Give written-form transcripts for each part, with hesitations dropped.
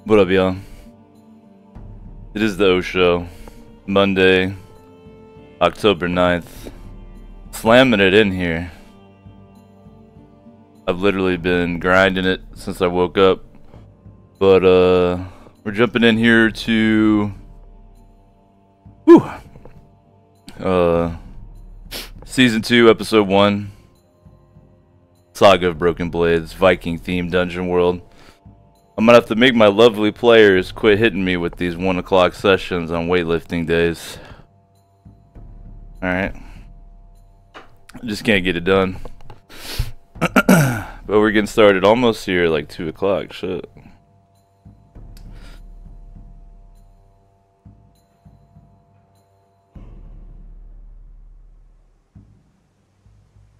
What up, y'all? It is the O Show. Monday, October 9th. Slamming it in here. I've literally been grinding it since I woke up. But, we're jumping in here to... Season 2, Episode 1. Saga of Broken Blades, Viking-themed dungeon world. I'm gonna have to make my lovely players quit hitting me with these 1 o'clock sessions on weightlifting days. Alright. I just can't get it done. But we're getting started almost here, like 2 o'clock. Shit.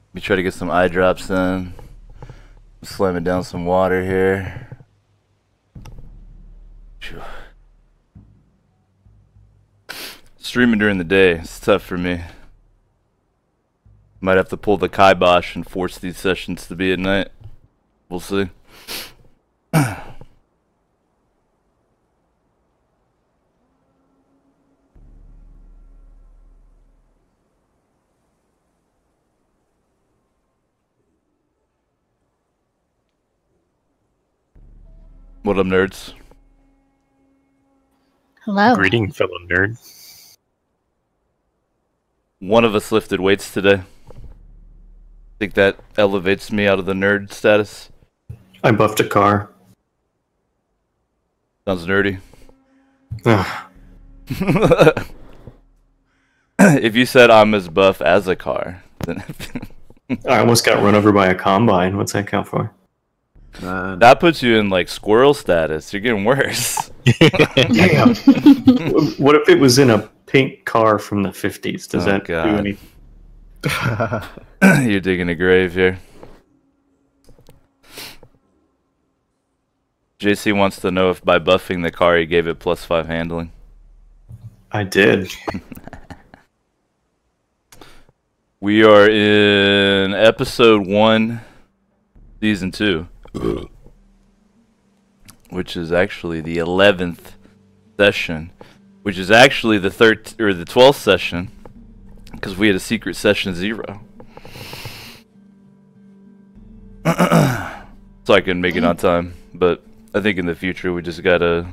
Let me try to get some eye drops in. Slamming down some water here. Streaming during the day, it's tough for me. Might have to pull the kibosh and force these sessions to be at night. We'll see. What up, nerds? Hello. Greeting, fellow nerd. One of us lifted weights today. Think that elevates me out of the nerd status? I buffed a car. Sounds nerdy. Ugh. If you said I'm as buff as a car, then I almost got run over by a combine. What's that count for? that puts you in like squirrel status. You're getting worse. Damn. What if it was in a pink car from the 50s? Does that God. do anything? You're digging a grave here. JC wants to know if by buffing the car he gave it +5 handling. I did. We are in episode 1, season 2. Which is actually the 11th session. Which is actually the 12th session. Because we had a secret session 0. So I can make it on time. But I think in the future we just gotta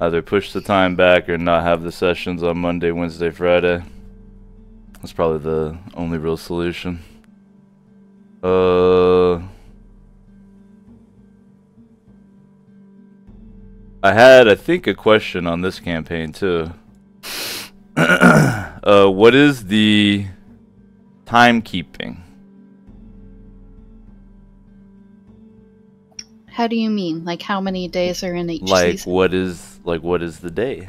either push the time back or not have the sessions on Monday, Wednesday, Friday. That's probably the only real solution. I had, I think, a question on this campaign too. What is the timekeeping? How do you mean? Like how many days are in each Like season? what is the day?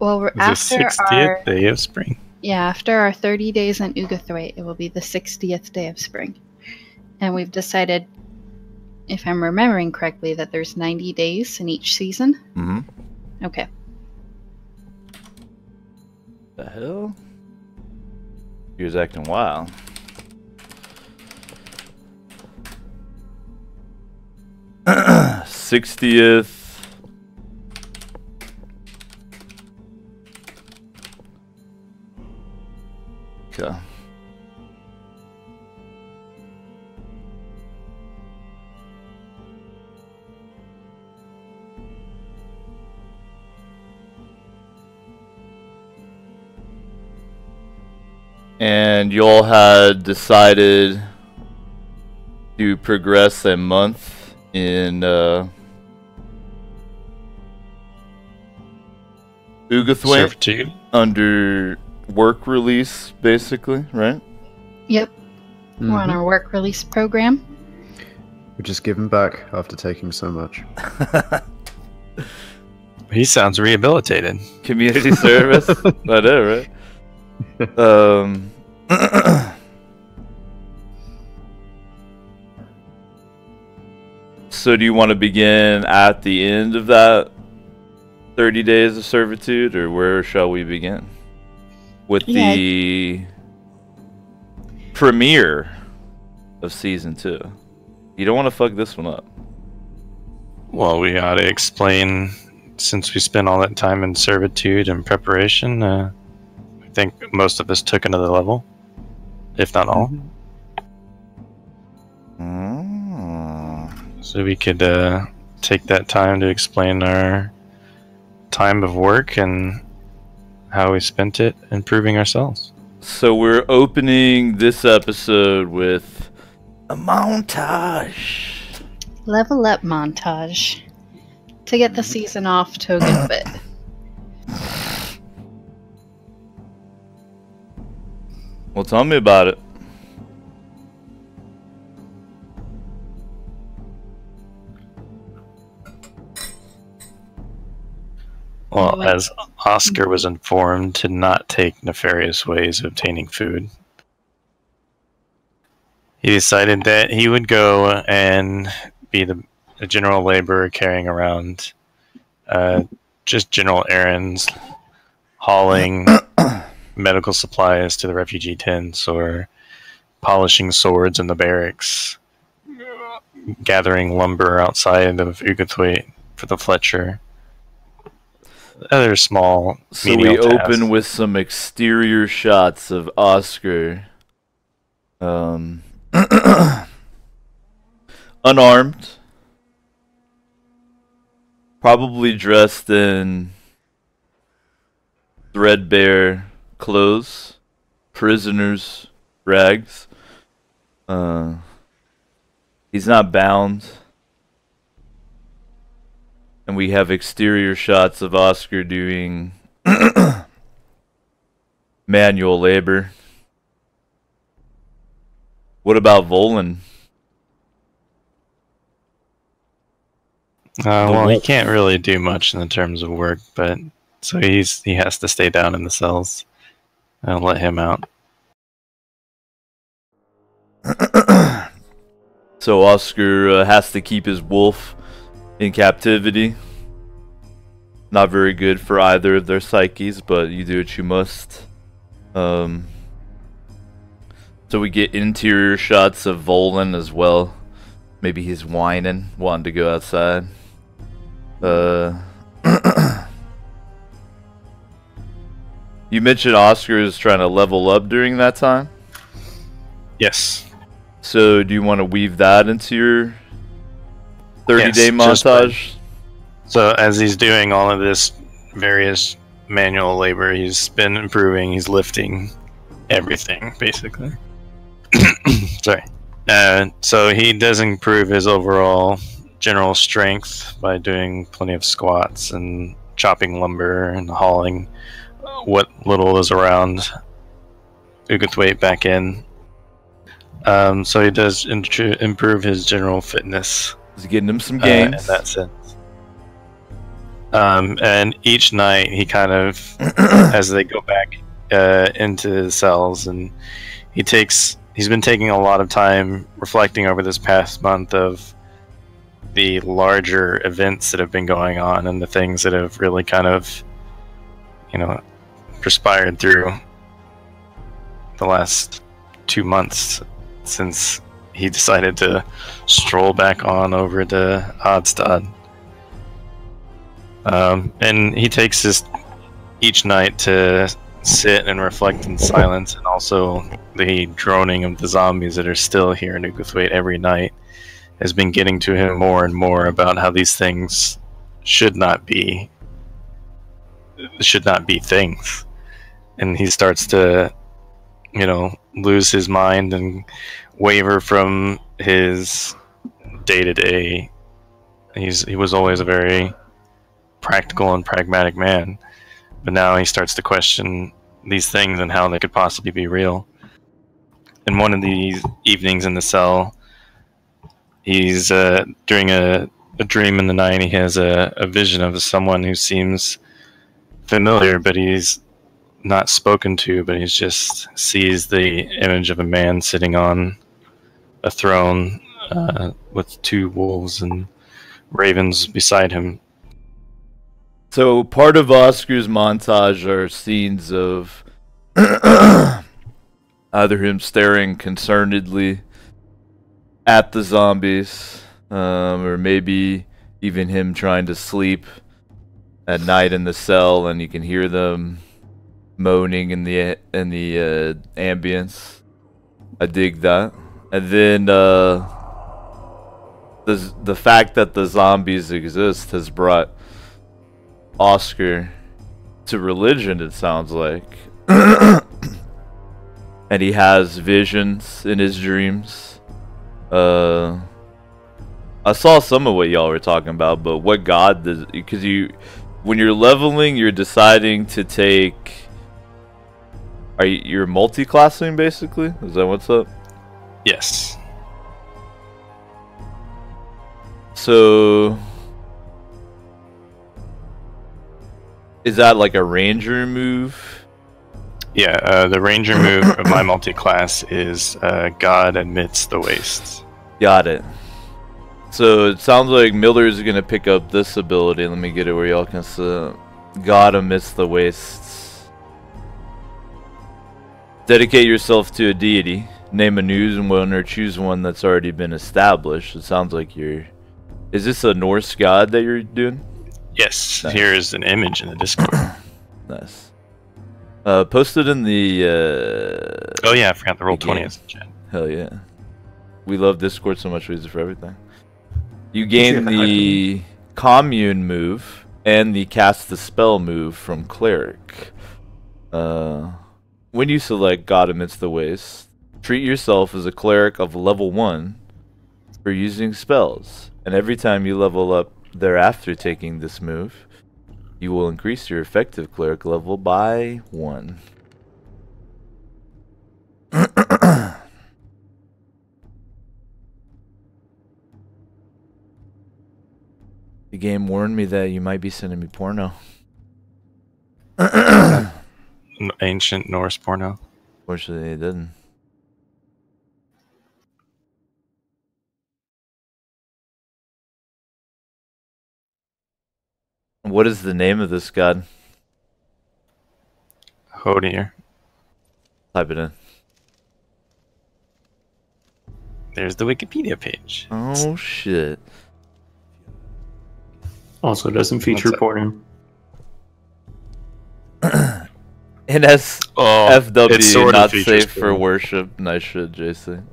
Well, we're The after 60th our day of spring. after our 30 days in Ugathwaite, it will be the 60th day of spring. And we've decided, if I'm remembering correctly, that there's 90 days in each season. Mm-hmm. Okay. The hell? He was acting wild. '60th. Okay. And y'all had decided to progress a month in Ugathwaite Servitude. under work release, basically, right? Yep. We're on our work release program. We're just giving back after taking so much. He sounds rehabilitated. Community service. I know, right? So do you want to begin at the end of that 30 days of servitude, or where shall we begin? With the premiere of season 2. You don't want to fuck this one up. Well, we ought to explain, since we spent all that time in servitude and preparation, I think most of us took another level, if not all. So we could take that time to explain our time of work and how we spent it improving ourselves. So we're opening this episode with a montage. Level up montage to get the season off to a good bit. Well, tell me about it. Well, as Oscar was informed to not take nefarious ways of obtaining food, he decided that he would go and be the general laborer carrying around just general errands, hauling medical supplies to the refugee tents, or polishing swords in the barracks, gathering lumber outside of Ugathwaite for the Fletcher. Other small So we open with some exterior shots of Oscar, unarmed, probably dressed in threadbare clothes, prisoner's rags. He's not bound. And we have exterior shots of Oscar doing manual labor. What about Volan? Well, he can't really do much in the terms of work, but so he has to stay down in the cells and let him out. So Oscar has to keep his wolf in captivity. Not very good for either of their psyches, but you do what you must. So we get interior shots of Volan as well. Maybe he's whining, wanting to go outside. You mentioned Oscar is trying to level up during that time? Yes. So do you want to weave that into your 30-day montage? So as he's doing all of this various manual labor, he's been improving, he's lifting everything, basically. Sorry. So he does improve his overall general strength by doing plenty of squats and chopping lumber and hauling what little is around Ugathwaite back in. So he does improve his general fitness. He's getting him some gains. In that sense. And each night he kind of, as they go back into the cells, and he's been taking a lot of time reflecting over this past month of the larger events that have been going on and the things that have really kind of, perspired through the last 2 months since he decided to stroll back on over to Odstad. And he takes this each night to sit and reflect in silence, and also the droning of the zombies that are still here in Ugathwaite every night has been getting to him more and more about how these things should not be things. And he starts to, lose his mind and waver from his day-to-day. He was always a very practical and pragmatic man, but now he starts to question these things and how they could possibly be real. In one of these evenings in the cell, he's during a dream in the night, he has a vision of someone who seems familiar, but he's not spoken to, but he just sees the image of a man sitting on a throne with 2 wolves and ravens beside him. So part of Oscar's montage are scenes of either him staring concernedly at the zombies, or maybe Even him trying to sleep at night in the cell, and you can hear them moaning in the ambience. I dig that. And then the fact that the zombies exist has brought Oscar to religion, it sounds like. And he has visions in his dreams. I saw some of what y'all were talking about, but what god does... Because when you're leveling, you're deciding to take... You're multi-classing, basically? Is that what's up? Yes. So... Is that like a ranger move? Yeah, the ranger move of my multi-class is God Amidst the Wastes. Got it. So it sounds like Miller is going to pick up this ability. Let me get it where y'all can see. God Amidst the Wastes. Dedicate yourself to a deity. Name a new one or choose one that's already been established. It sounds like you're... Is this a Norse god that you're doing? Yes, Nice. Here is an image in the Discord. Nice. Posted in the... Oh yeah, I forgot the roll the 20 game. as a chat. Hell yeah. We love Discord so much, we use it for everything. You gain the commune move and the cast the spell move from cleric. When you select God Amidst the Waste, treat yourself as a cleric of level 1 for using spells, and every time you level up thereafter taking this move, you will increase your effective cleric level by 1. The game warned me that you might be sending me porno. Ancient Norse porno. Fortunately, it didn't. What is the name of this god? Hodir. Type it in. There's the Wikipedia page. Oh shit. Also doesn't feature porn. NSFW it sort of not features safe for porn. worship. Nice shit, JC.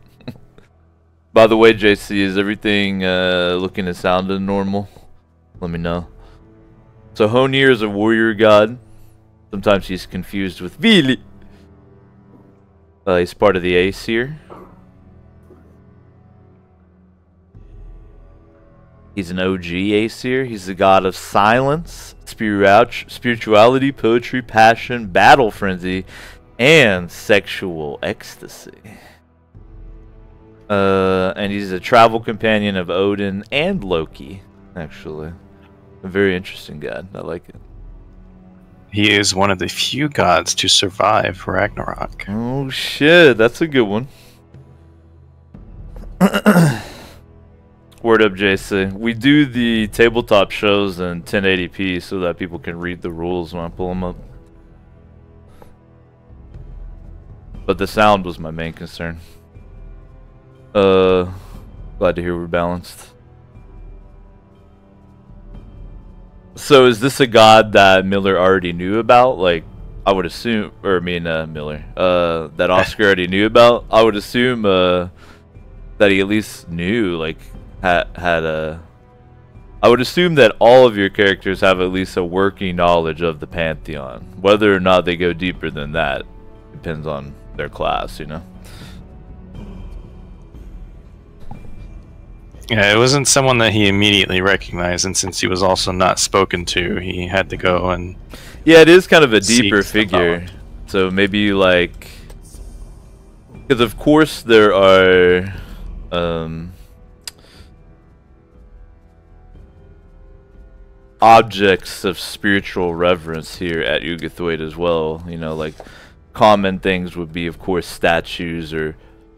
By the way, JC, is everything looking and sounding normal? Let me know. So Honir is a warrior god. Sometimes he's confused with Vili. He's part of the Aesir. He's an OG Aesir. He's the god of silence, spirituality, poetry, passion, battle frenzy, and sexual ecstasy. And he's a travel companion of Odin and Loki, actually. A very interesting god. I like it. He is one of the few gods to survive Ragnarok. Oh shit, that's a good one. Word up, JC. We do the tabletop shows in 1080p so that people can read the rules when I pull them up. But the sound was my main concern. Glad to hear we're balanced. So is this a god that Miller already knew about? Like, I would assume, or Miller, that Oscar already knew about? I would assume, that he at least knew, like, had a... I would assume that all of your characters have at least a working knowledge of the Pantheon. Whether or not they go deeper than that depends on their class, you know? Yeah, it wasn't someone that he immediately recognized, and since he was also not spoken to, he had to go and... Yeah, it is kind of a deeper seek the figure. knowledge. So maybe, like... Because of course there are... objects of spiritual reverence here at Ugathwaite as well. You know, like common things would be, of course, statues or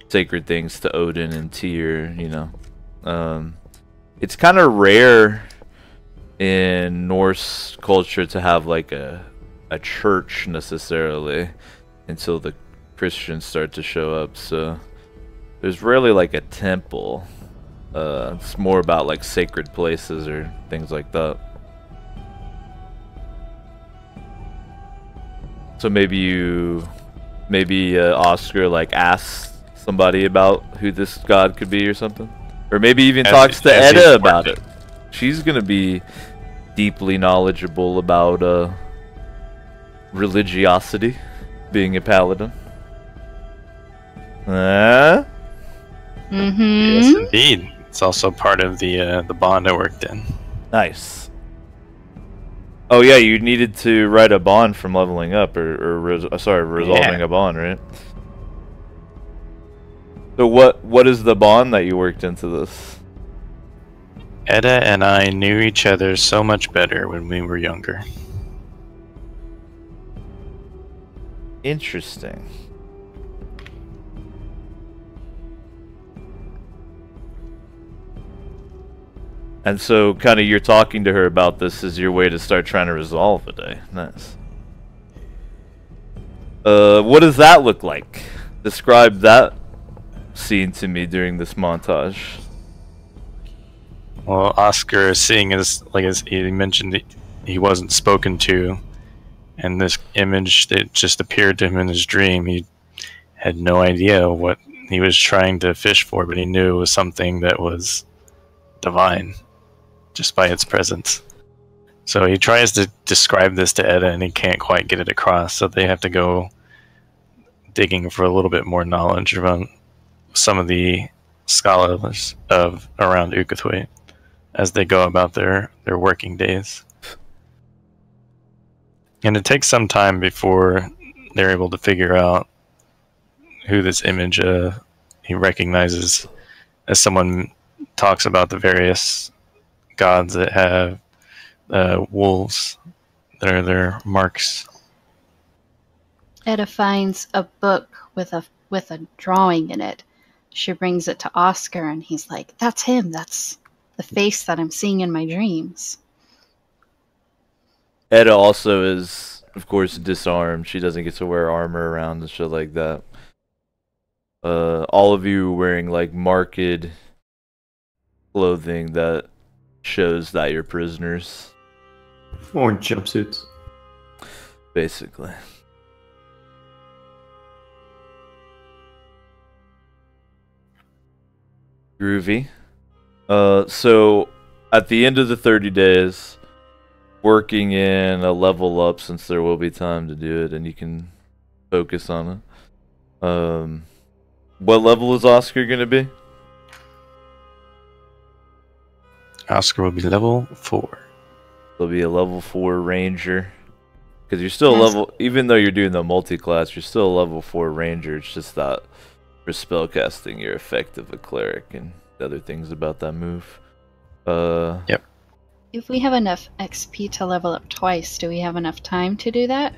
sacred things to Odin and Tyr. You know, it's kind of rare in Norse culture to have like a church necessarily until the Christians start to show up. So there's rarely like a temple It's more about like sacred places or things like that. So maybe Oscar like asks somebody about who this god could be or something, or maybe even talks to Edda about it. She's gonna be deeply knowledgeable about religiosity, being a paladin. Yes, indeed. It's also part of the bond I worked in. Nice. Oh yeah, you needed to write a bond from leveling up, resolving a bond, right? So what is the bond that you worked into this? Edda and I knew each other so much better when we were younger. Interesting. And so, kind of, you're talking to her about this as your way to start trying to resolve it, eh? Nice. What does that look like? Describe that scene to me during this montage. Well, Oscar, seeing as he mentioned, he wasn't spoken to, and this image that just appeared to him in his dream, he had no idea what he was trying to fish for, but he knew it was something that was divine, just by its presence. So he tries to describe this to Edda, and he can't quite get it across, so they have to go digging for a little bit more knowledge around some of the scholars around Ukathwaite as they go about their working days. And it takes some time before they're able to figure out who this image he recognizes as someone talks about the various gods that have wolves that are their marks. Edda finds a book with a drawing in it. She brings it to Oscar, and he's like, "That's him. That's the face that I'm seeing in my dreams." Edda also is, of course, disarmed. She doesn't get to wear armor around and shit like that. All of you wearing like marked clothing that shows that you're prisoners. Or jumpsuits. Basically. Groovy. So at the end of the 30 days, working in a level up, since there will be time to do it and you can focus on it. What level is Oscar going to be? Oscar will be level 4. He'll be a level 4 ranger. Because you're still a level, even though you're doing the multi-class, you're still a level 4 ranger. It's just that for spellcasting, you're effective a cleric and the other things about that move. Yep. If we have enough XP to level up twice, do we have enough time to do that?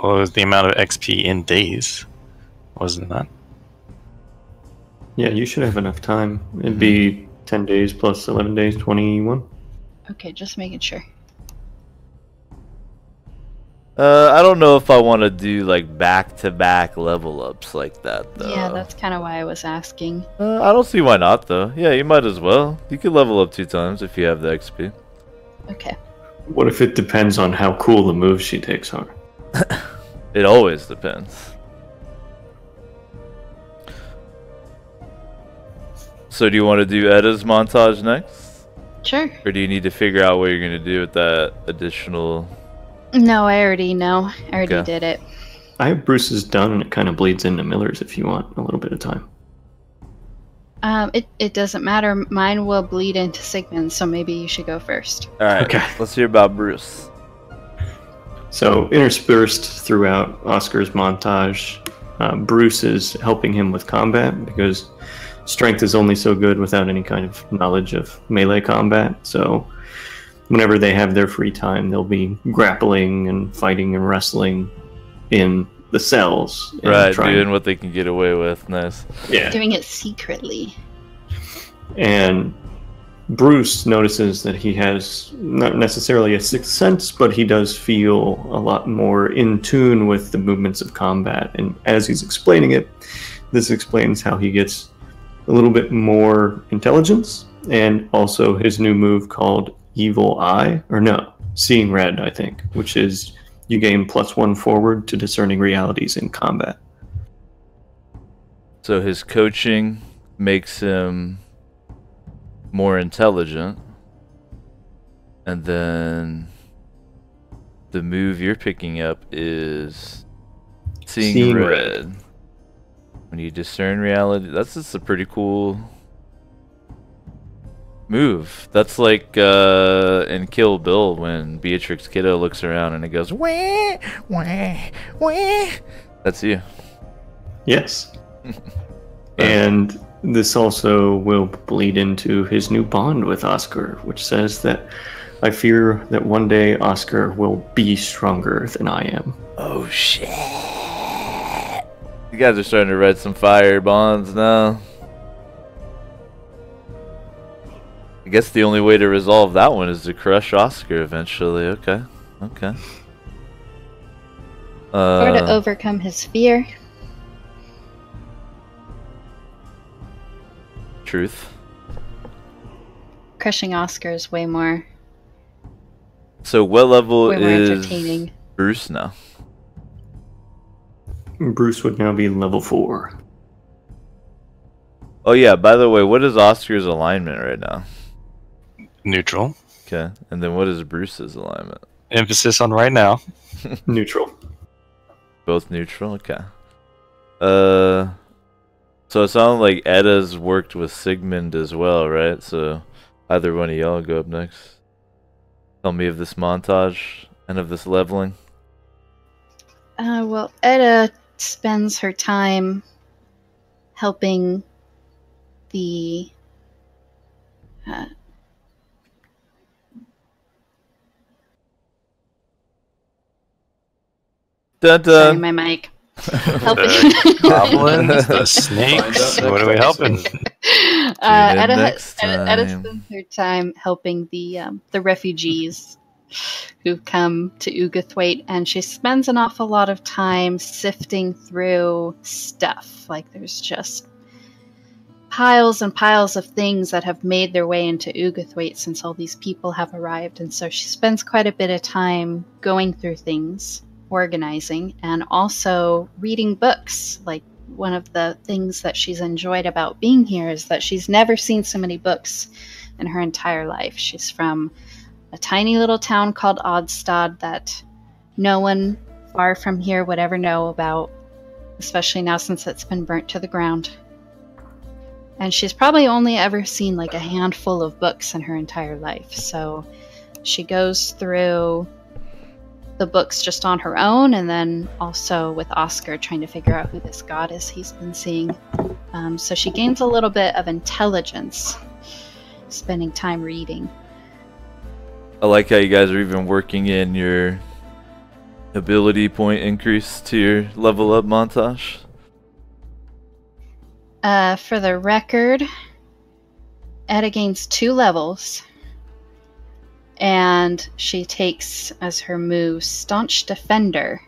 Well, it was the amount of XP in days, wasn't that? Yeah, you should have enough time. It'd be 10 days plus 11 days, 21. Okay, just making sure. I don't know if I want to do like back-to-back level ups like that though. Yeah, that's kind of why I was asking. I don't see why not though. Yeah, you might as well. You could level up 2 times if you have the XP. Okay. What if it depends on how cool the moves she takes are? It always depends. So do you want to do Edda's montage next? Sure. Or do you need to figure out what you're going to do with that additional... No, I already know. I already Okay. did it. I have Bruce's done, and it kind of bleeds into Miller's if you want a little bit of time. It doesn't matter. Mine will bleed into Sigmund, so maybe you should go first. Alright, Okay. let's hear about Bruce. So, interspersed throughout Oscar's montage, Bruce is helping him with combat because strength is only so good without any kind of knowledge of melee combat. So, whenever they have their free time, they'll be grappling and fighting and wrestling in the cells. and Right, trying- doing what they can get away with. Nice. Yeah. Doing it secretly. And Bruce notices that he has not necessarily a sixth sense, but he does feel a lot more in tune with the movements of combat. And as he's explaining it, this explains how he gets a little bit more intelligence, and also his new move called Evil Eye, or no, Seeing Red, I think, which is you gain +1 forward to discerning realities in combat. So his coaching makes him more intelligent, and then the move you're picking up is Seeing Red. When you discern reality, that's just a pretty cool move. That's like in Kill Bill when Beatrix Kiddo looks around and it goes wah, wah, wah. That's you. Yes. And this also will bleed into his new bond with Oscar, which says that I fear that one day Oscar will be stronger than I am. Oh shit. You guys are starting to write some fire bonds now. I guess the only way to resolve that one is to crush Oscar eventually. Okay. Okay. Or to overcome his fear. Truth. Crushing Oscar is way more So what level is entertaining. Bruce now? Bruce would now be level 4. Oh yeah, by the way, what is Oscar's alignment right now? Neutral. Okay. And then what is Bruce's alignment? Emphasis on right now. Neutral. Both neutral? Okay. So it sounds like Edda's worked with Sigmund as well, right? So either one of y'all go up next. Tell me of this montage and of this leveling. Well, Edda spends her time helping the Dun sorry, dun. my mic. Helping The goblins, the snakes. What are we helping? Edda next spends time. her time helping the refugees who come to Ugathwaite, and she spends an awful lot of time sifting through stuff. Like there's just piles and piles of things that have made their way into Ugathwaite since all these people have arrived, and so she spends quite a bit of time going through things, organizing, and also reading books. Like one of the things that she's enjoyed about being here is that she's never seen so many books in her entire life. She's from a tiny little town called Odstad that no one far from here would ever know about, especially now since it's been burnt to the ground. And she's probably only ever seen like a handful of books in her entire life. So she goes through the books just on her own, and then also with Oscar trying to figure out who this god is he's been seeing. So she gains a little bit of intelligence spending time reading. I like how you guys are even working in your ability point increase to your level up montage. For the record, Edda gains 2 levels, and she takes as her move Staunch Defender.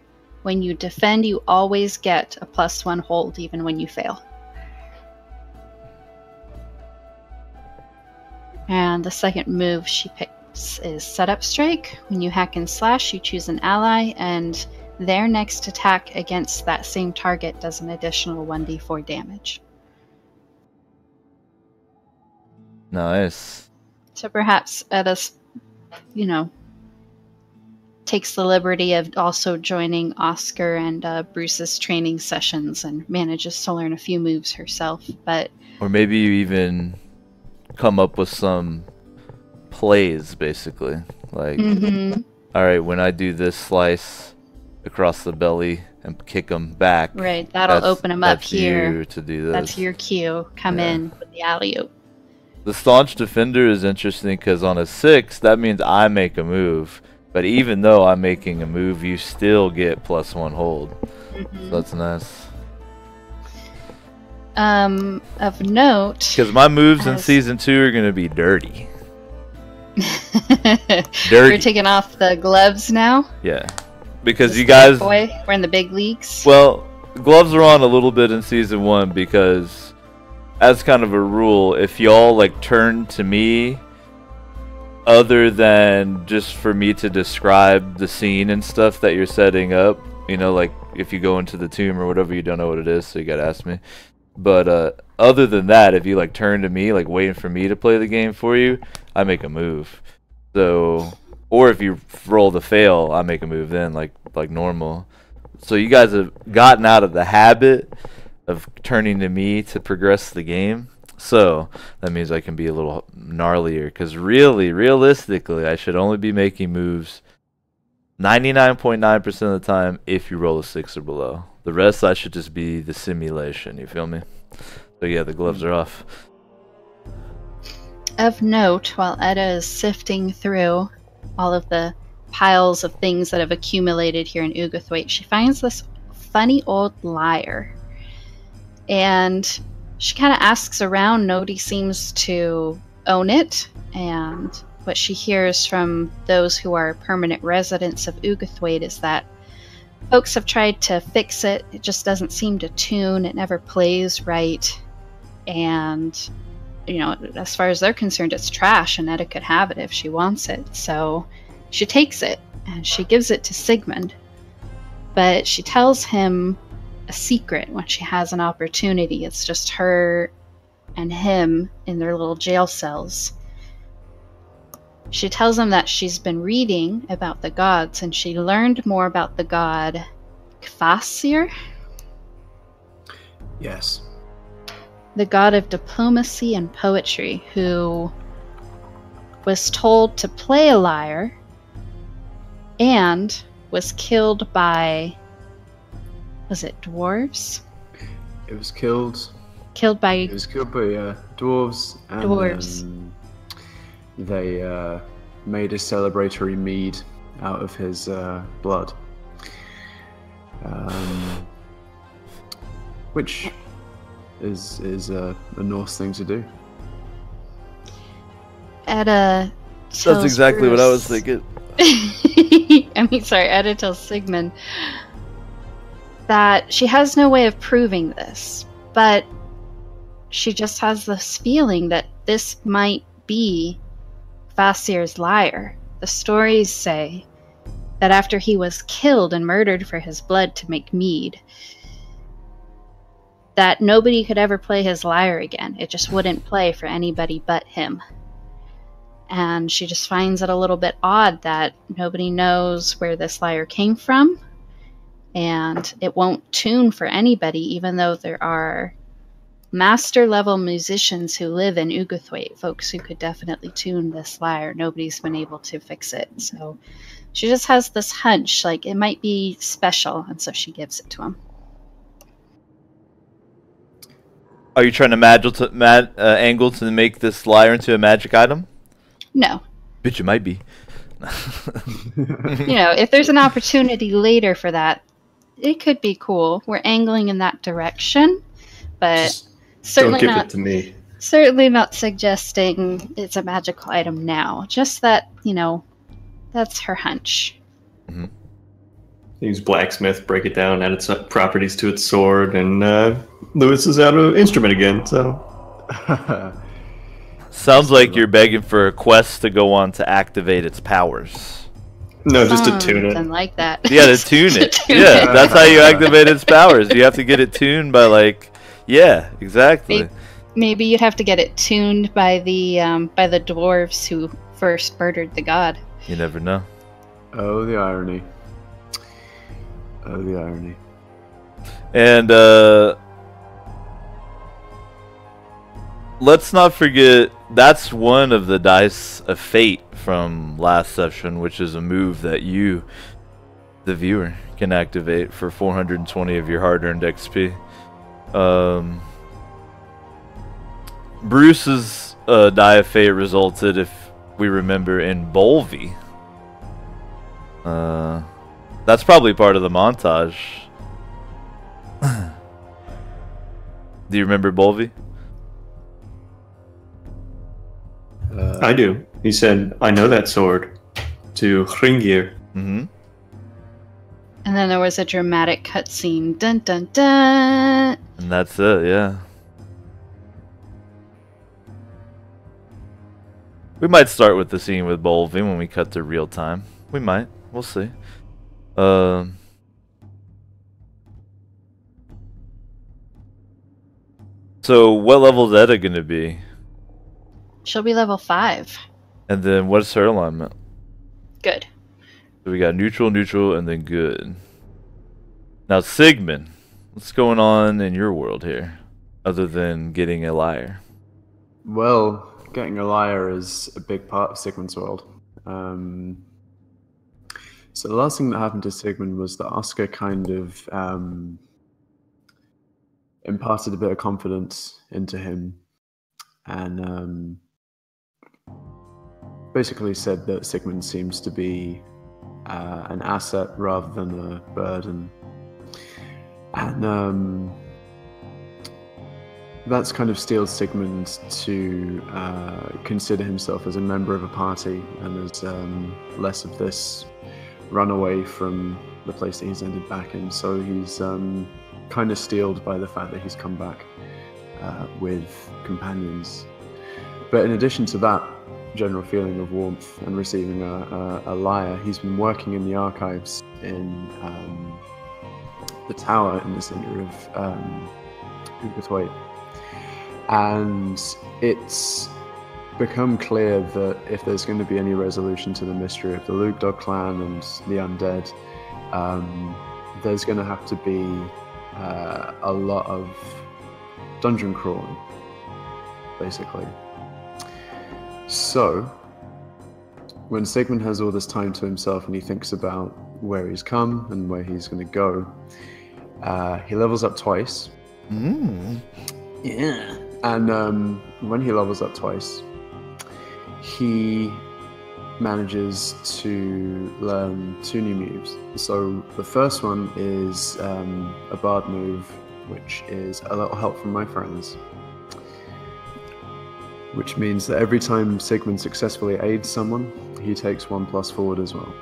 When you defend, you always get a +1 hold, even when you fail. And the second move she picks is Setup Strike. When you hack and slash, you choose an ally, and their next attack against that same target does an additional 1d4 damage. Nice. So perhaps Edda, takes the liberty of also joining Oscar and Bruce's training sessions and manages to learn a few moves herself. But Or maybe you even come up with some plays, basically. Like, alright, when I do this slice across the belly and kick them back, right, that'll open them up that's here. you to do this. That's your cue. Come in with the alley-oop. The Staunch Defender is interesting because on a 6, that means I make a move. But even though I'm making a move, you still get +1 hold. So that's nice. Of note, Because my moves in as- Season 2 are going to be dirty. You're taking off the gloves now. Yeah. Because The you guys... boy, we're in the big leagues. Well, gloves are on a little bit in season 1 because, as kind of a rule, if y'all like turn to me, other than just for me to describe the scene and stuff that you're setting up, you know, like if you go into the tomb or whatever, you don't know what it is, so you gotta ask me. But other than that, if you like turn to me, like waiting for me to play the game for you, I make a move. So, or if you roll the fail, I make a move then, like normal. So you guys have gotten out of the habit of turning to me to progress the game. So that means I can be a little gnarlier, because really, realistically, I should only be making moves 99.9% of the time if you roll a 6 or below. The rest I should just be the simulation, you feel me? So yeah, the gloves are off. Of note, while Edda is sifting through all of the piles of things that have accumulated here in Ugathwaite, she finds this funny old lyre. And she kind of asks around. Nobody seems to own it. And what she hears from those who are permanent residents of Ugathwaite is that folks have tried to fix it. It just doesn't seem to tune. It never plays right. And, you know, as far as they're concerned, it's trash, and Edda could have it if she wants it. So she takes it, and she gives it to Sigmund. But she tells him a secret when she has an opportunity. It's just her and him in their little jail cells. She tells him that she's been reading about the gods, and she learned more about the god Kvasir, Yes. the god of diplomacy and poetry, who was told to play a lyre and was killed by, was it dwarves? It was killed. Killed by It was killed by dwarves. And, Dwarves. They made a celebratory mead out of his blood, which is a Norse thing to do. Edda. That's exactly what I was thinking. Edda tells Sigmund that she has no way of proving this, but she just has this feeling that this might be Kvasir's lyre. The stories say that after he was killed and murdered for his blood to make mead, that nobody could ever play his lyre again. It just wouldn't play for anybody but him. And she just finds it a little bit odd that nobody knows where this lyre came from, and it won't tune for anybody, even though there are master level musicians who live in Ugathwaite, folks who could definitely tune this lyre. Nobody's been able to fix it. So she just has this hunch, like it might be special, and so she gives it to him. Are you trying to angle to make this lyre into a magic item? No. Bitch, it might be. You know, if there's an opportunity later for that, it could be cool. We're angling in that direction, but Just certainly don't give not. it to me. Certainly not suggesting it's a magical item now. Just that, you know, that's her hunch. Mm-hmm. Use blacksmith, break it down, add its properties to its sword, and Lewis is out of instrument again. So Sounds like you're begging for a quest to go on to activate its powers. no, just to tune Something it. like that. Yeah, to tune it. To tune Yeah, it. that's how you activate its powers. You have to get it tuned by like, yeah, exactly. Maybe you'd have to get it tuned by the dwarves who first murdered the god. You never know. Oh, the irony. Oh, the irony. And let's not forget, that's one of the dice of fate from last session, which is a move that you, the viewer, can activate for 420 of your hard-earned XP. Bruce's die of fate resulted, if we remember, in Bolvi. That's probably part of the montage. Do you remember Bolvi? I do. He said, "I know that sword." To Hringir. Mm-hmm. And then there was a dramatic cutscene. Dun dun dun. And that's it, yeah. We might start with the scene with Bolvin when we cut to real time. We might. We'll see. So what level is Etta gonna be? She'll be level 5. And then what's her alignment? Good. So we got neutral, neutral, and then good. Now Sigmund, what's going on in your world here? Other than getting a liar. Well, getting a liar is a big part of Sigmund's world. So the last thing that happened to Sigmund was that Oscar kind of imparted a bit of confidence into him, and basically said that Sigmund seems to be an asset rather than a burden. And that's kind of steels Sigmund to consider himself as a member of a party and as less of this runaway from the place that he's ended back in. So he's kind of steeled by the fact that he's come back with companions. But in addition to that general feeling of warmth and receiving a lyre, he's been working in the archives in the tower in the center of Ugathwaite. And it's become clear that if there's going to be any resolution to the mystery of the Lugdog clan and the undead, there's going to have to be a lot of dungeon crawling, basically. So, when Sigmund has all this time to himself and he thinks about where he's come and where he's going to go, he levels up twice. Yeah. And when he levels up twice, he manages to learn 2 new moves. So the first one is a bard move, which is a little help from my friends, which means that every time Sigmund successfully aids someone, he takes 1+ forward as well.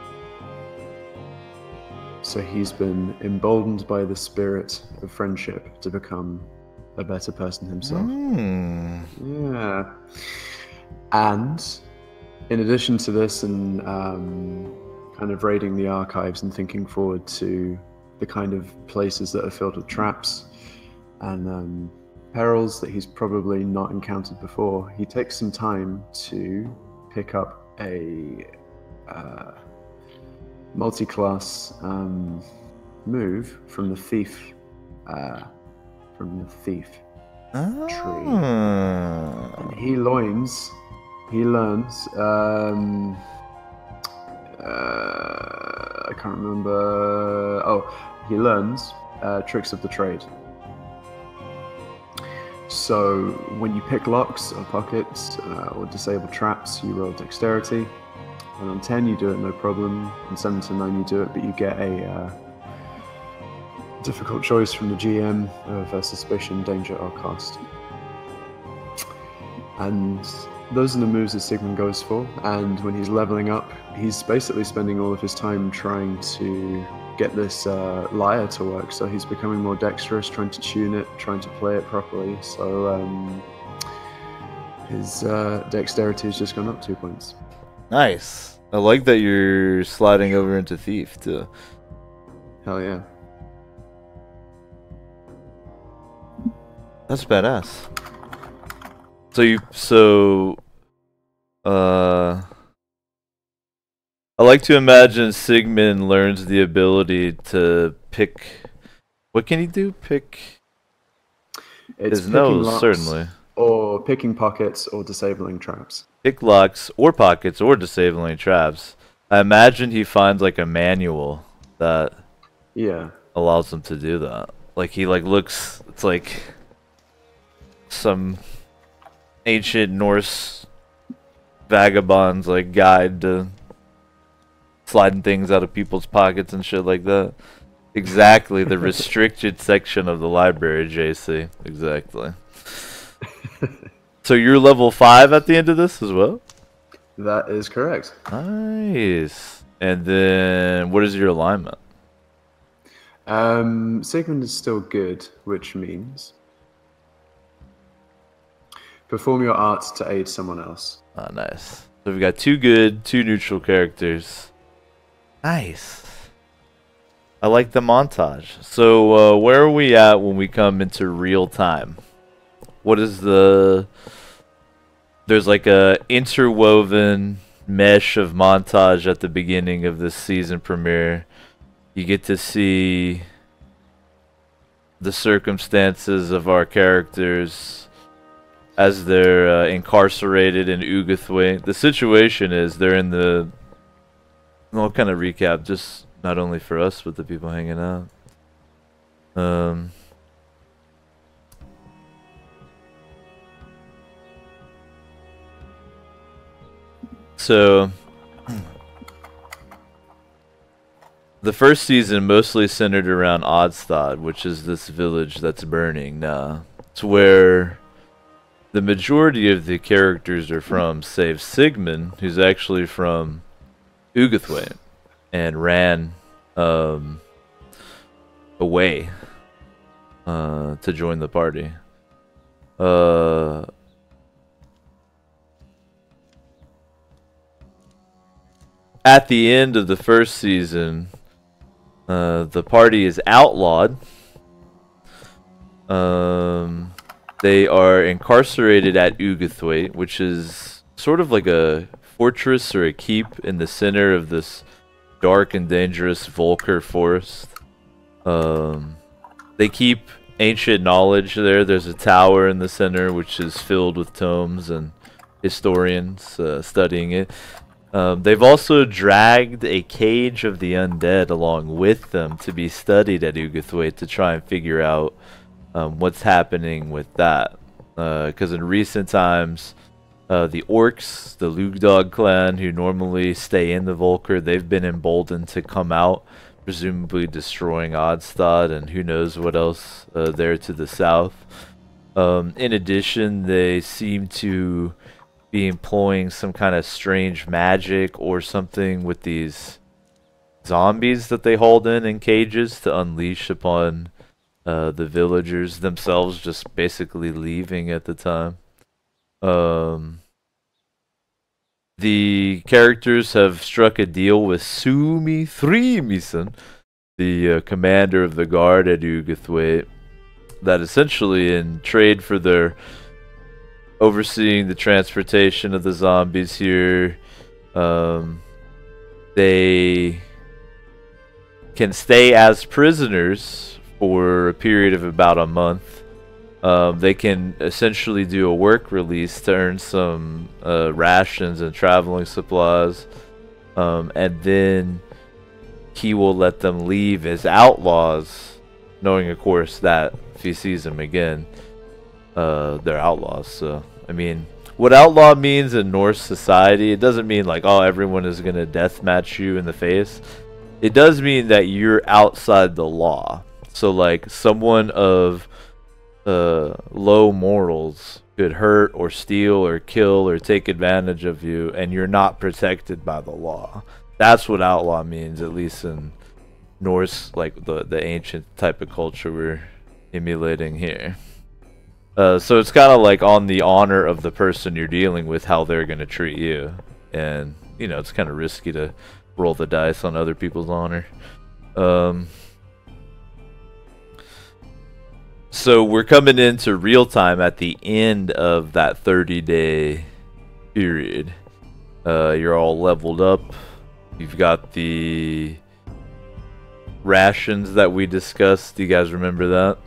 So he's been emboldened by the spirit of friendship to become a better person himself. Yeah. And in addition to this, and kind of raiding the archives and thinking forward to the kind of places that are filled with traps and perils that he's probably not encountered before, he takes some time to pick up a multi-class move from the thief tree. And he learns I can't remember. He learns tricks of the trade. So when you pick locks or pockets or disable traps, you roll dexterity. And on 10 you do it no problem. On 7 to 9 you do it, but you get a difficult choice from the GM of suspicion, danger, or cost. And those are the moves that Sigmund goes for. And when he's leveling up, he's basically spending all of his time trying to get this lyre to work. So he's becoming more dexterous, trying to tune it, trying to play it properly. So his dexterity has just gone up 2 points. Nice. I like that you're sliding over into thief too. Hell yeah. That's badass. I like to imagine Sigmund learns the ability to pick. What can he do? Pick It's his nose, locks, certainly. Or picking pockets or disabling traps. Pick locks or pockets or disabling traps. I imagine he finds like a manual that allows him to do that. Like he looks, it's like some ancient Norse vagabond's like guide to sliding things out of people's pockets and shit like that. Exactly, the restricted section of the library, JC. Exactly. So you're level 5 at the end of this as well? That is correct. Nice. And then what is your alignment? Sigmund is still good, which means perform your arts to aid someone else. Ah, nice. So we've got 2 good, 2 neutral characters. Nice. I like the montage. So where are we at when we come into real time? What is the... There's like a interwoven mesh of montage at the beginning of this season premiere. You get to see the circumstances of our characters as they're incarcerated in Ugathwait. The situation is they're in the... I'll kind of recap, just not only for us, but the people hanging out. So, the first season mostly centered around Odstad, which is this village that's burning now. It's where the majority of the characters are from, save Sigmund, who's actually from Ugathwait and ran away to join the party. At the end of the first season, the party is outlawed. They are incarcerated at Ugathwait, which is sort of like a fortress or a keep in the center of this dark and dangerous Volker forest. They keep ancient knowledge there. There's a tower in the center which is filled with tomes and historians studying it. They've also dragged a cage of the undead along with them to be studied at Ugathwait to try and figure out what's happening with that. Because in recent times, the orcs, the Lugdog clan, who normally stay in the Volker, they've been emboldened to come out, presumably destroying Odstad and who knows what else there to the south. In addition, they seem to be employing some kind of strange magic or something with these zombies that they hauled in cages to unleash upon the villagers themselves, just basically leaving at the time. The characters have struck a deal with Sumi Threemison, the commander of the guard at Ugathwait, that essentially in trade for their overseeing the transportation of the zombies here, they can stay as prisoners for a period of about a month. They can essentially do a work release to earn some rations and traveling supplies, and then he will let them leave as outlaws, knowing of course that if he sees them again, they're outlaws. So I mean, what outlaw means in Norse society, it doesn't mean like, oh, everyone is gonna deathmatch you in the face. It does mean that you're outside the law. So like someone of low morals could hurt or steal or kill or take advantage of you, and you're not protected by the law. That's what outlaw means, at least in Norse, like the ancient type of culture we're emulating here. So it's kind of like on the honor of the person you're dealing with, how they're going to treat you. And, you know, it's kind of risky to roll the dice on other people's honor. So we're coming into real time at the end of that 30-day period. You're all leveled up. You've got the rations that we discussed. Do you guys remember that?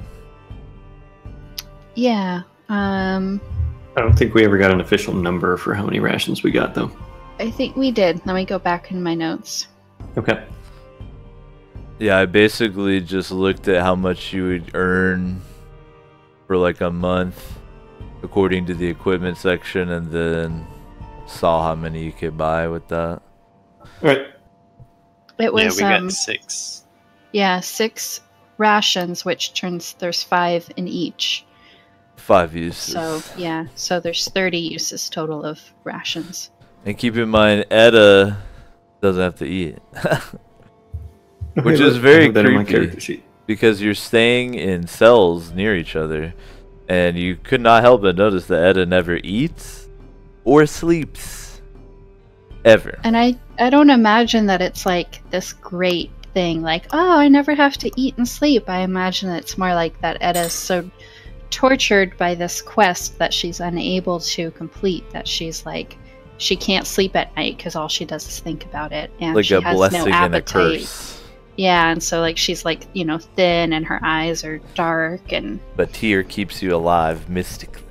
Yeah. I don't think we ever got an official number for how many rations we got, though. I think we did. Let me go back in my notes. Okay. Yeah, I basically just looked at how much you would earn for like a month according to the equipment section, and then saw how many you could buy with that. Alright. It was we got 6. Yeah, 6 rations, which turns there's 5 in each. 5 uses. So yeah, so there's 30 uses total of rations. And keep in mind, Edda doesn't have to eat, which is very that in my creepy. character sheet. because you're staying in cells near each other, and you could not help but notice that Etta never eats or sleeps ever. And I don't imagine that it's like this great thing, like, oh, I never have to eat and sleep. I imagine it's more like that Etta's so tortured by this quest that she's unable to complete, that she's like, she can't sleep at night because all she does is think about it, and Like she a has blessing no and a appetite. curse. Yeah, and so like she's like, you know, thin, and her eyes are dark, and But Tyr keeps you alive mystically.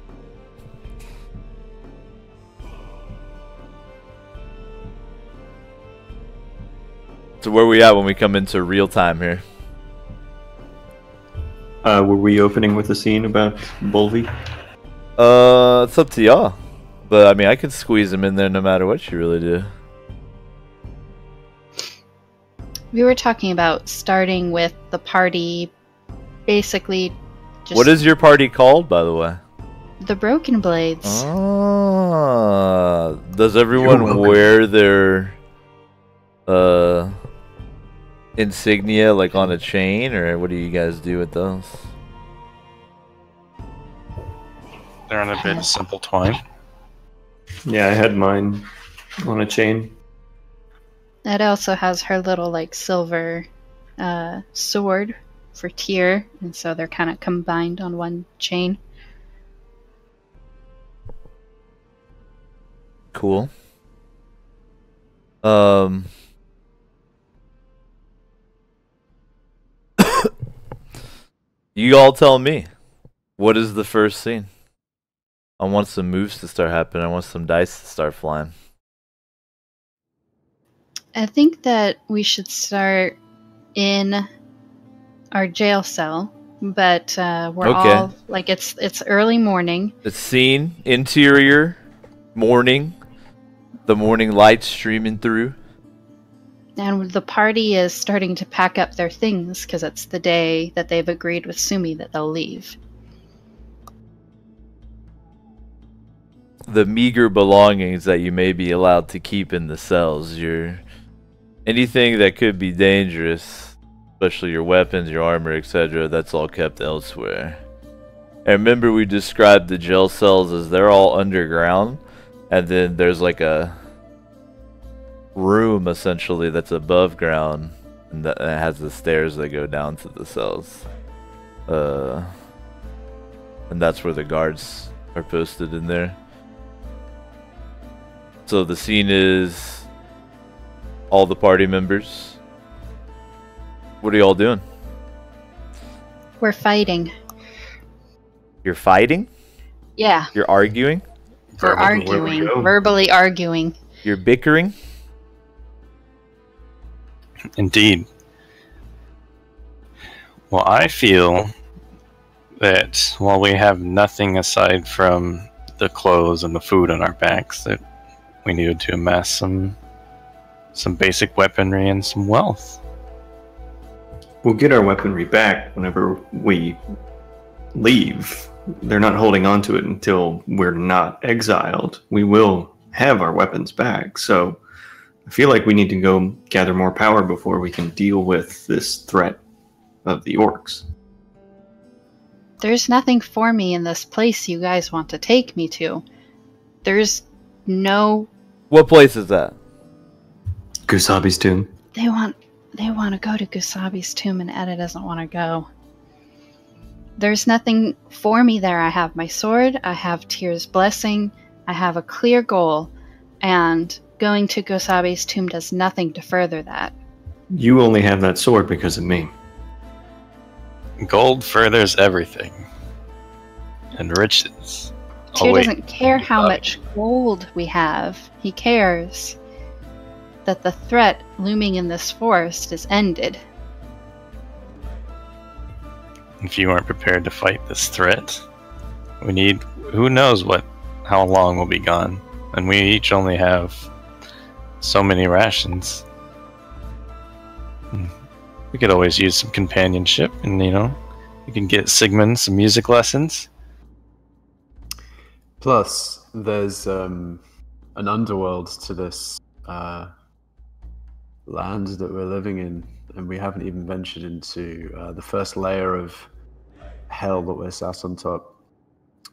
So where we at when we come into real time here? Were we opening with a scene about Bolvi? It's up to y'all. But I mean, I could squeeze him in there no matter what you really do. we were talking about starting with the party, basically. Just What is your party called, by the way? the Broken Blades? Ah, does You're everyone welcome. wear their insignia like on a chain, or what do you guys do with those? They're on a bit of simple twine. Yeah, I had mine on a chain. It also has her little like silver sword for Tyr, and so they're kind of combined on one chain. Cool. You all tell me. What is the first scene? I want some moves to start happening. I want some dice to start flying. I think that we should start in our jail cell, but we're Okay. all like it's early morning. The scene, interior, morning, the morning light streaming through. And the party is starting to pack up their things because it's the day that they've agreed with Sumi that they'll leave. The meager belongings that you may be allowed to keep in the cells. Anything that could be dangerous, especially your weapons, your armor, etc., that's all kept elsewhere. And remember, we described the jail cells as they're all underground, and then there's like a room essentially that's above ground, and that and it has the stairs that go down to the cells. And that's where the guards are posted in there. So the scene is all the party members. What are y'all doing? We're fighting. You're fighting? Yeah, You're arguing? we're Where we arguing, go. verbally arguing. You're bickering? Indeed. Well, I feel that while we have nothing aside from the clothes and the food on our backs, that we needed to amass some basic weaponry and some wealth. We'll get our weaponry back whenever we leave. They're not holding on to it until we're not exiled. We will have our weapons back, so I feel like we need to go gather more power before we can deal with this threat of the orcs. There's nothing for me in this place you guys want to take me to. There's no. What place is that? Gusabi's tomb. They want to go to Gusabi's tomb, and Etta doesn't want to go. There's nothing for me there. I have my sword, I have Tyr's blessing, I have a clear goal, and going to Gusabi's tomb does nothing to further that. You only have that sword because of me. Gold furthers everything. And riches. Tyr wait. doesn't care how much gold we have. He cares that the threat looming in this forest is ended. If you aren't prepared to fight this threat, we need, who knows how long we'll be gone. And we each only have so many rations. We could always use some companionship, and we can get Sigmund some music lessons. Plus, there's an underworld to this land that we're living in, and we haven't even ventured into the first layer of hell that we're sat on top.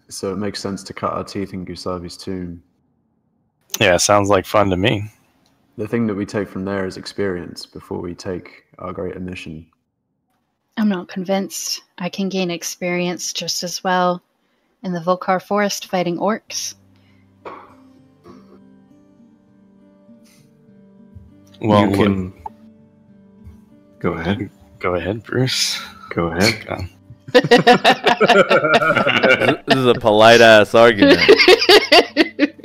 So it makes sense to cut our teeth in Gusavi's tomb. Yeah, sounds like fun to me. The thing that we take from there is experience before we take our greater mission. I'm not convinced. I can gain experience just as well in the Volcar Forest fighting orcs. Well, You can go ahead. go ahead, Bruce. Go ahead. Go. This is a polite ass argument.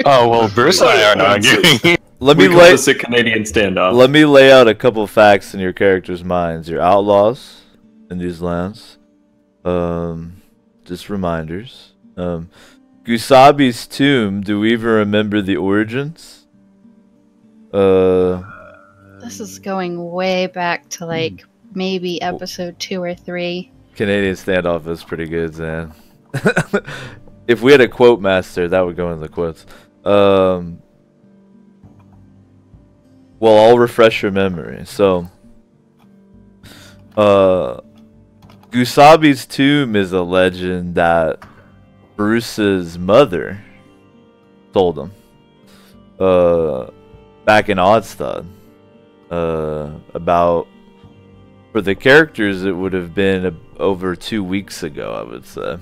Oh well, Bruce and I aren't arguing. Let We me call lay. this a Canadian standoff. Let me lay out a couple facts in your characters' minds. You're outlaws in these lands. Just reminders. Gusabi's tomb. Do we even remember the origins? This is going way back to like maybe episode 2 or 3. Canadian standoff is pretty good, Zan. If we had a quote master, that would go in the quotes. Well, I'll refresh your memory. So, Gusabi's tomb is a legend that Bruce's mother told him back in Odstad. About, for the characters, it would have been over 2 weeks ago, I would say.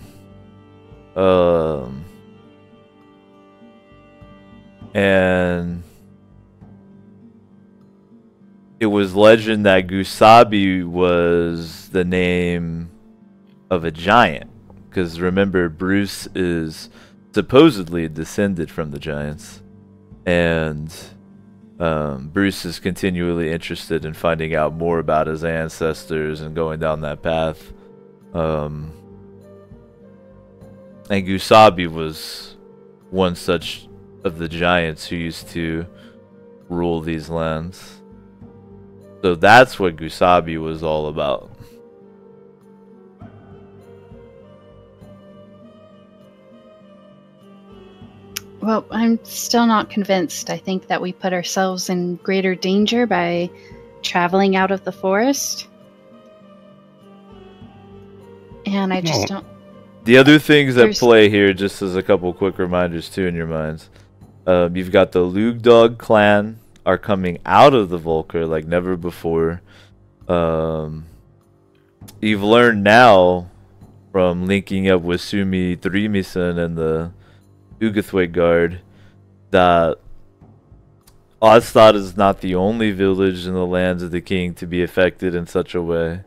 And it was legend that Gusabi was the name of a giant. Because remember, Bruce is supposedly descended from the giants. And Bruce is continually interested in finding out more about his ancestors and going down that path. And Gusabi was one such of the giants who used to rule these lands. So that's what Gusabi was all about. Well, I'm still not convinced. I think that we put ourselves in greater danger by traveling out of the forest. And I just don't... The other things that There's- play here, just as a couple quick reminders too in your minds. You've got the Lugdog clan are coming out of the Volker like never before. You've learned now from linking up with Sumi Thrimisan and the Ugathway Guard that Odstad is not the only village in the lands of the king to be affected in such a way.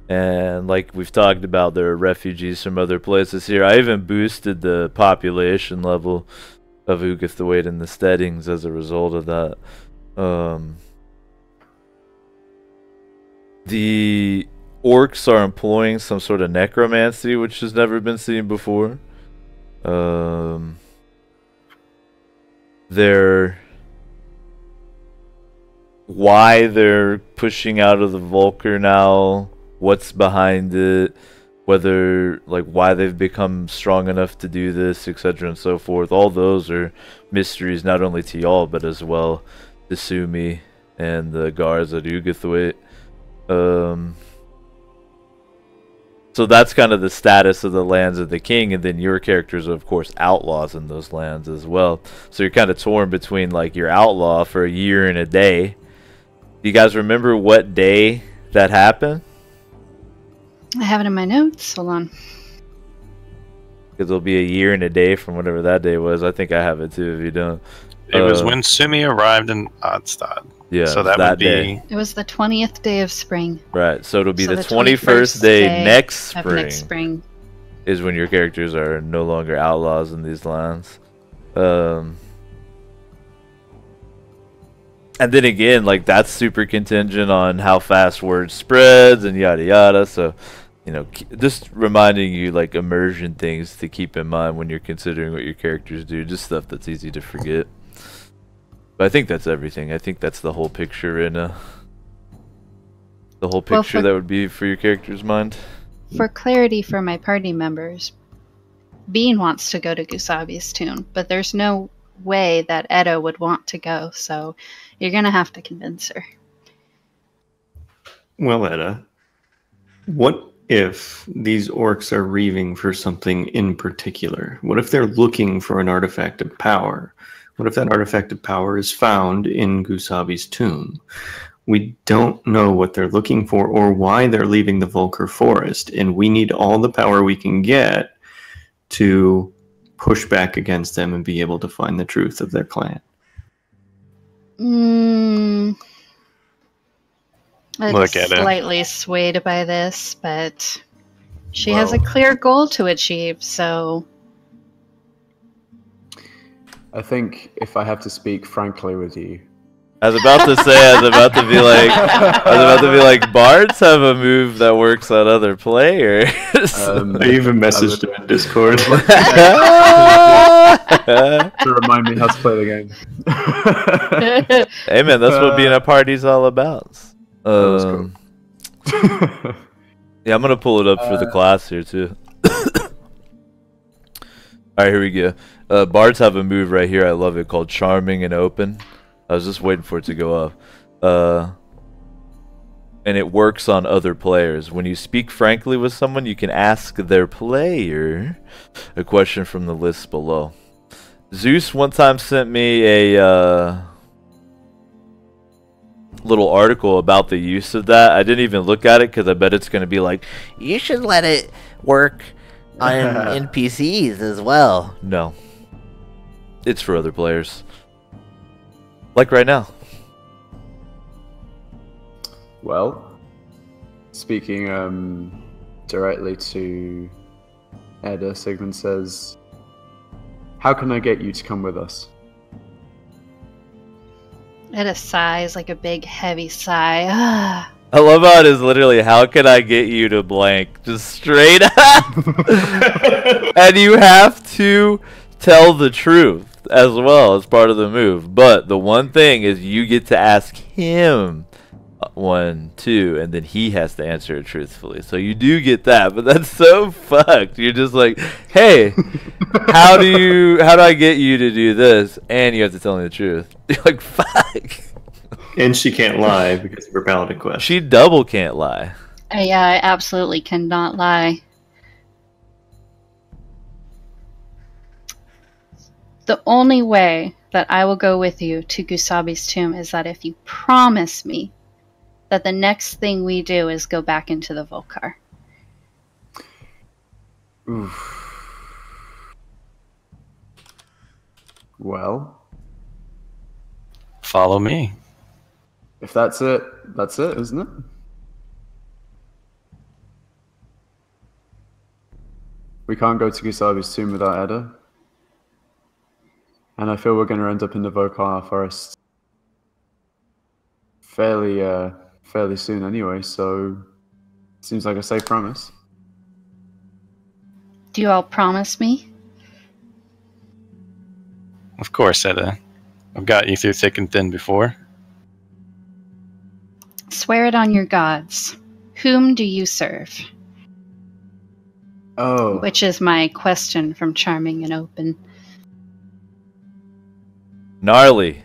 And like we've talked about, there are refugees from other places here. I even boosted the population level of Ugathwaite in the steadings as a result of that. The orcs are employing some sort of necromancy, which has never been seen before. Why they're pushing out of the Volker now, what's behind it, whether, like, why they've become strong enough to do this, etc. and so forth. All those are mysteries not only to y'all, but as well to Sumi and the guards at Ugathwaite. So that's kind of the status of the lands of the king, and then your characters are, of course, outlaws in those lands as well. So you're kind of torn between, like, your outlaw for a year and a day. Do you guys remember what day that happened? I have it in my notes. Hold on. Because it'll be a year and a day from whatever that day was. I think I have it too if you don't. It was when Sumi arrived in Odstad. Yeah, So that would be day. It was the 20th day of spring. Right, so it'll be So the the 21st day next Of spring, next spring. is when your characters are no longer outlaws in these lands. And then again, like, that's super contingent on how fast word spreads and yada yada. So, you know, just reminding you, like, immersion things to keep in mind when you're considering what your characters do. Just stuff that's easy to forget. But I think that's everything. I think that's the whole picture in the whole Well, picture that would be for your character's mind. For clarity for my party members, Bean wants to go to Gusabi's tomb, but there's no way that Edo would want to go, so you're gonna have to convince her. Well, Edda, what if these orcs are reaving for something in particular? What if they're looking for an artifact of power? What if that artifact of power is found in Gusabi's tomb? We don't know what they're looking for or why they're leaving the Volker forest, and we need all the power we can get to push back against them and be able to find the truth of their clan. I'm Look at it. slightly swayed by this, but she has a clear goal to achieve, so... I think if I have to speak frankly with you, I was about to be like, bards have a move that works on other players. I even messaged him in Discord. to remind me how to play the game. Hey man, that's what being a party's all about. Cool. Yeah, I'm gonna pull it up for the class here too. Alright, here we go. Bards have a move right here, I love it, called Charming and Open. I was just waiting for it to go up. And it works on other players. When you speak frankly with someone, you can ask their player a question from the list below. Zeus one time sent me a little article about the use of that. I didn't even look at it because I bet it's going to be like, you should let it work on NPCs as well. No. It's for other players. Like right now. Well, speaking directly to Edda, Sigmund says, how can I get you to come with us? It sighs like a big, heavy sigh. I love how it is literally, how can I get you to blank? Just straight up. And you have to tell the truth as well as part of the move. But the one thing is you get to ask him 1, 2, and then he has to answer it truthfully. So you do get that, but that's so fucked. You're just like, hey, how do I get you to do this? And you have to tell me the truth. You're like, fuck. And she can't lie because of her paladin quest. She double can't lie. Yeah, I absolutely cannot lie. The only way that I will go with you to Gusabi's tomb is that if you promise me that the next thing we do is go back into the Volcar. Oof. Well, Follow me. if that's it, isn't it? We can't go to Gusabi's tomb without Edda. And I feel we're going to end up in the Volcar forest fairly soon anyway, so seems like a safe promise. Do you all promise me? Of course, Edda. I've got you through thick and thin before. Swear it on your gods. Whom do you serve? Oh. Which is my question from Charming and Open. Gnarly.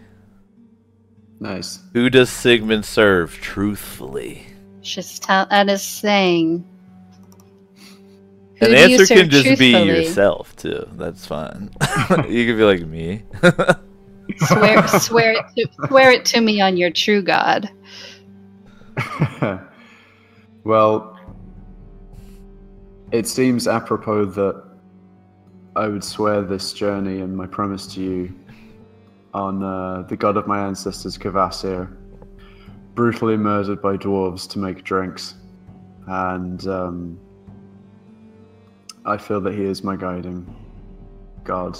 Nice. Who does Sigmund serve truthfully? Just tell that is saying. An Who do you answer serve can just be truthfully? yourself too. That's fine. You can be like me. Swear it to me on your true god. Well, it seems apropos that I would swear this journey and my promise to you on the god of my ancestors, Kvasir, brutally murdered by dwarves to make drinks. And I feel that he is my guiding god,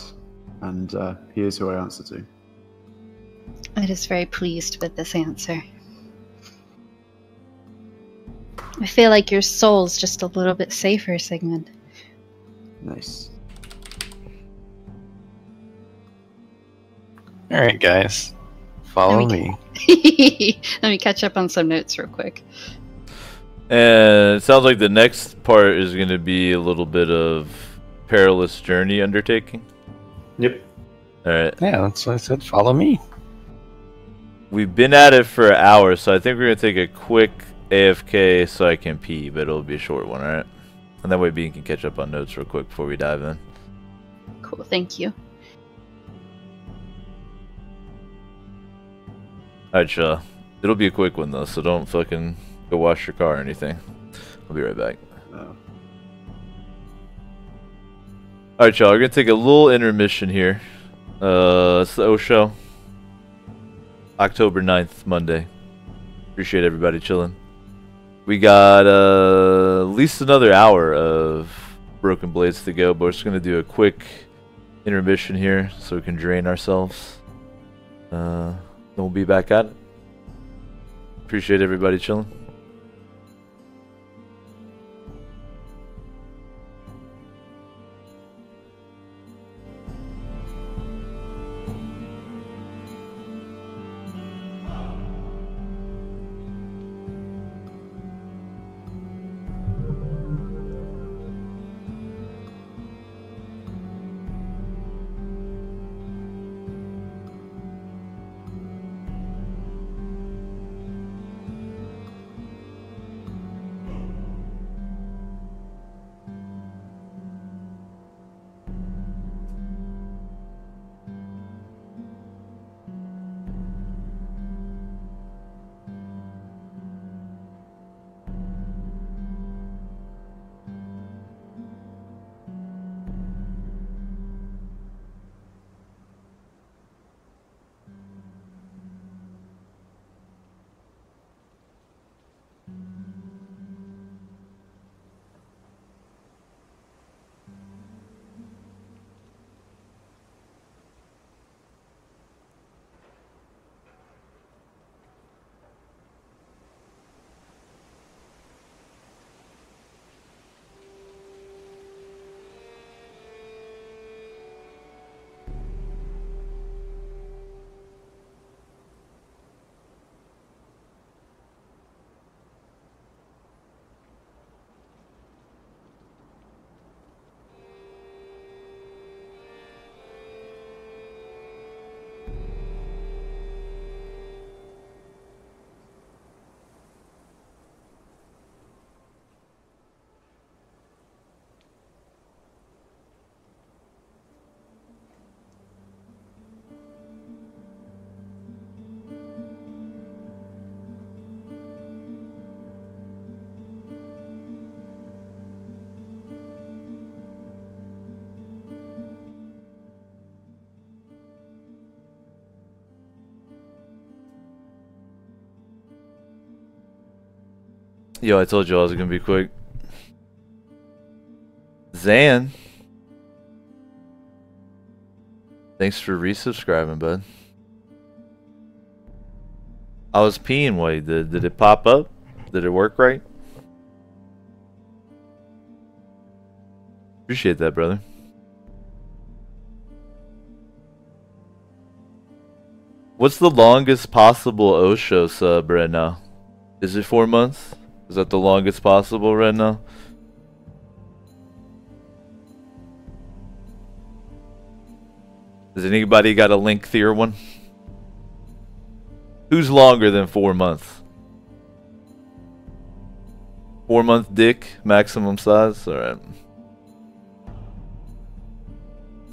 and he is who I answer to. I is very pleased with this answer. I feel like your soul's just a little bit safer, Sigmund. Nice. Alright, guys. Follow me. Let me catch up on some notes real quick. And it sounds like the next part is going to be a little bit of perilous journey undertaking. Yep. Alright. Yeah, that's what I said. Follow me. We've been at it for an hour, so I think we're going to take a quick AFK so I can pee, but it'll be a short one, alright? And that way Bean can catch up on notes real quick before we dive in. Cool, thank you. Alright, y'all. It'll be a quick one though, so don't fucking go wash your car or anything. I'll be right back. Oh. Alright, y'all. We're gonna take a little intermission here. It's the O Show. October 9th, Monday. Appreciate everybody chilling. We got at least another hour of Broken Blades to go, but we're just going to do a quick intermission here so we can drain ourselves. Then we'll be back at it. Appreciate everybody chilling. Yo, I told you I was gonna be quick. Zan, thanks for resubscribing, bud. I was peeing while you did. Did it pop up? Did it work right? Appreciate that, brother. What's the longest possible Osho sub right now? Is it 4 months? Is that the longest possible right now? Has anybody got a lengthier one? Who's longer than 4 months? 4 month dick, maximum size? Alright.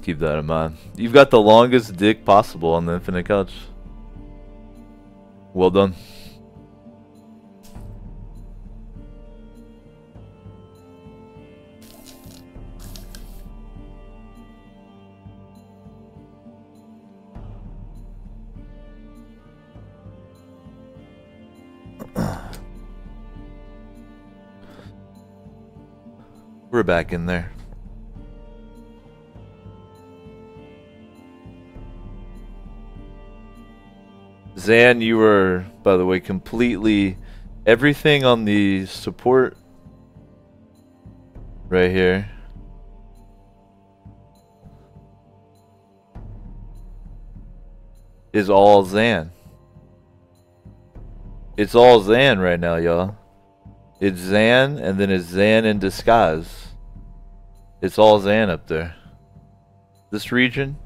Keep that in mind. You've got the longest dick possible on the Infinite Couch. Well done. We're back in there. Zan, you were, by the way, completely everything on the support right here. Is all Zan. It's all Zan right now, y'all. It's Zan, and then it's Zan in disguise. It's all Zan up there. This region,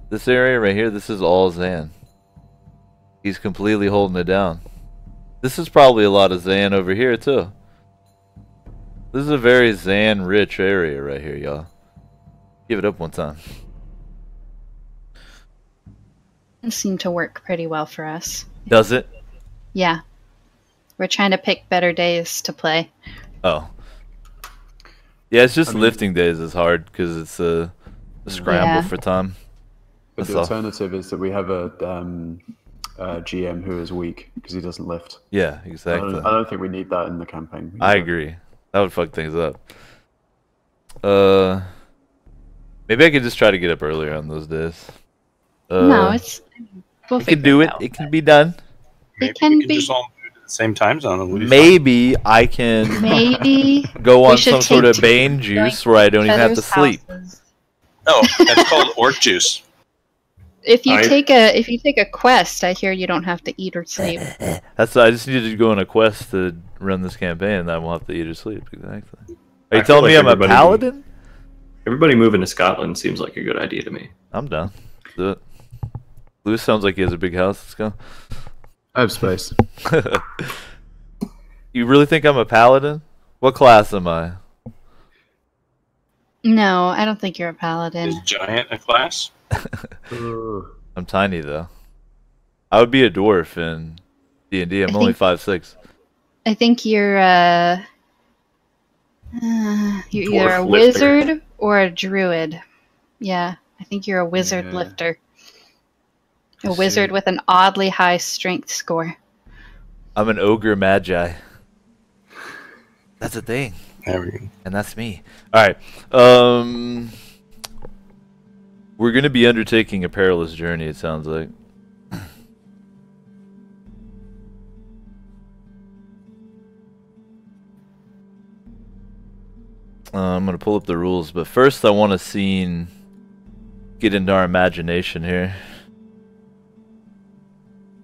this area right here, this is all Zan. He's completely holding it down. This is probably a lot of Zan over here too. This is a very Zan-rich area right here, y'all. Give it up one time. It seemed to work pretty well for us. Does it? Yeah. We're trying to pick better days to play. Oh. Yeah, it's just lifting days is hard because it's a scramble for time. But the alternative is that we have a GM who is weak because he doesn't lift. Yeah, exactly. I don't think we need that in the campaign. I agree. That would fuck things up. Maybe I could just try to get up earlier on those days. No, it's... We'll we can do it. It can be done. Maybe it can we can be... just all move at the same time zone. Maybe I can go on some sort of Bane juice where I don't even have to sleep. Oh, that's called orc juice. If you take a quest, I hear you don't have to eat or sleep. I just needed to go on a quest to run this campaign, and I won't have to eat or sleep. Exactly. Are you telling me I'm a paladin? Everybody moving to Scotland seems like a good idea to me. I'm down. Let's do it. Lewis sounds like he has a big house. Let's go. I have space. You really think I'm a paladin? What class am I? No, I don't think you're a paladin. Is giant a class? I'm tiny though. I would be a dwarf in D&D. I'm only 5'6". I think you're either a Dwarf wizard lifter. or a druid. Yeah, I think you're a wizard lifter. A wizard with an oddly high strength score. I'm an ogre magi. That's a thing. There we go. And that's me. Alright. We're going to be undertaking a perilous journey, it sounds like. I'm going to pull up the rules, but first I want to get into our imagination here.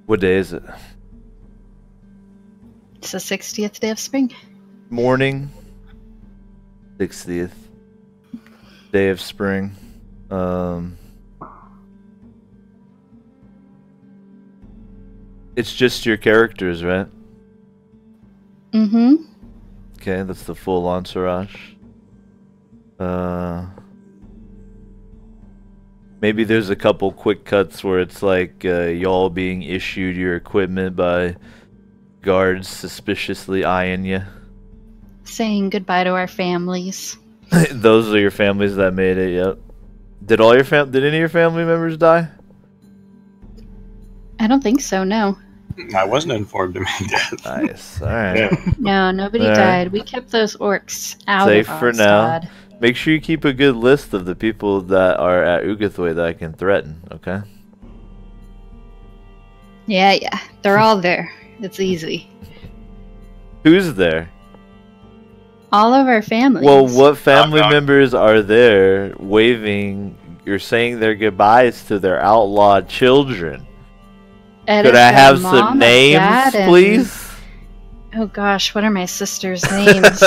What day is it? It's the 60th day of spring. Morning. 60th day of spring. It's just your characters, right? Mm-hmm. Okay, that's the full entourage. Maybe there's a couple quick cuts where it's like y'all being issued your equipment by guards suspiciously eyeing you. Saying goodbye to our families. Those are your families that made it. Yep. Did any of your family members die? I don't think so. No. I wasn't informed of my death. Nice. All right. Yeah. No, nobody All right. died. We kept those orcs out Safe of for now. Ostad. Make sure you keep a good list of the people that are at Ugathway that I can threaten. Okay. Yeah. They're all there. It's easy. Who's there? All of our families. Well, what family Knock. members are there waving or saying their goodbyes to their outlawed children? Could I have some names, please? Oh gosh, what are my sister's names?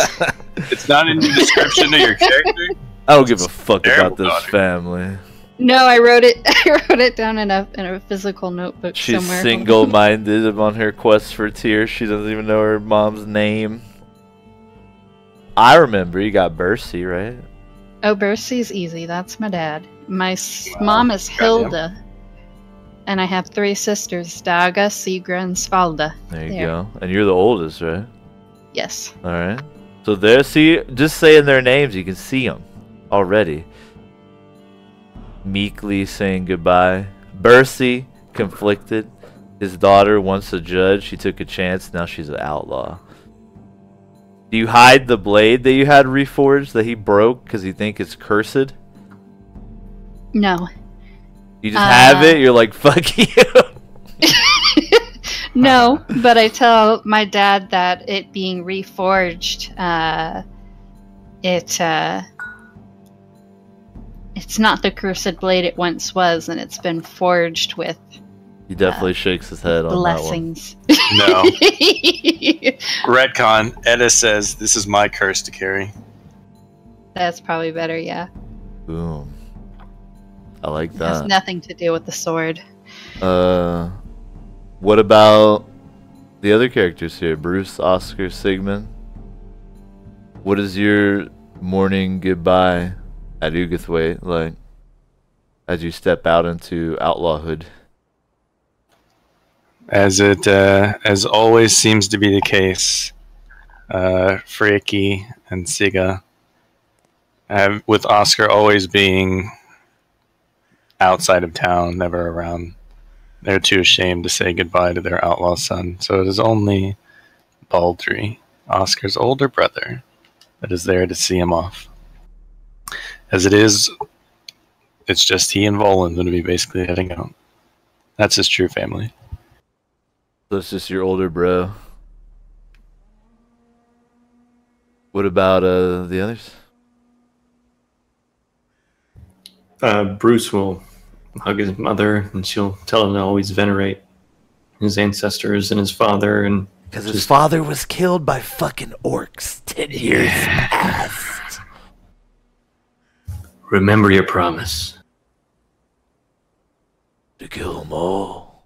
It's not in the description of your character. I don't give a fuck about Terrible this daughter. family. No, I wrote it. I wrote it down in a physical notebook She's somewhere. single-minded on her quest for tears. She doesn't even know her mom's name. I remember you got Bercy, right? Oh, Bercy's easy. That's my dad. My mom is Hilda. And I have 3 sisters, Daga, Sigra, and Svalda. There you go. And you're the oldest, right? Yes. All right. So there, see, just saying their names, you can see them already. Meekly saying goodbye. Bercy, conflicted. His daughter, once a judge, she took a chance. Now she's an outlaw. Do you hide the blade that you had reforged that he broke because you think it's cursed? No. You just have it. You're like, fuck you. No, but I tell my dad that it being reforged, it's not the cursed blade it once was, and it's been forged with He definitely shakes his head on blessings. No. Redcon. Edda says, "This is my curse to carry." That's probably better, yeah. that one. Boom. I like It has that. nothing to do with the sword. What about the other characters here, Bruce, Oscar, Sigmund. What is your morning goodbye at Ugathwaite like as you step out into outlawhood? As it as always seems to be the case, Freaky and Saga, with Oscar always being outside of town, never around. They're too ashamed to say goodbye to their outlaw son, so it is only Baldry, Oscar's older brother, that is there to see him off. As it is, it's just he and Volan going to be basically heading out. That's his true family. So it's just your older bro. What about the others? Bruce will hug his mother, and she'll tell him to always venerate his ancestors and his father, and because his father was killed by fucking orcs 10 years past. Remember your promise. To kill them all.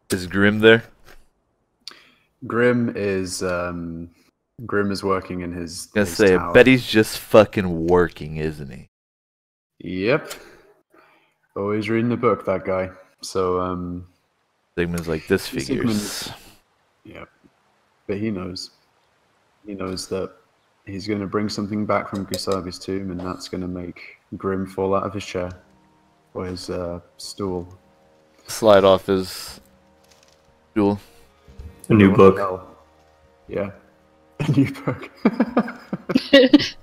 Is Grim there? Grim is working in his. I was his gonna say, I tower. bet he's just fucking working, isn't he? Yep. Always reading the book, that guy. So Sigmund's like, this Sigmund- figures. yeah. But he knows. He knows that he's going to bring something back from Gusabi's tomb, and that's going to make Grim fall out of his chair or his stool. Slide off his stool. A new book. Hell. Yeah. A new book.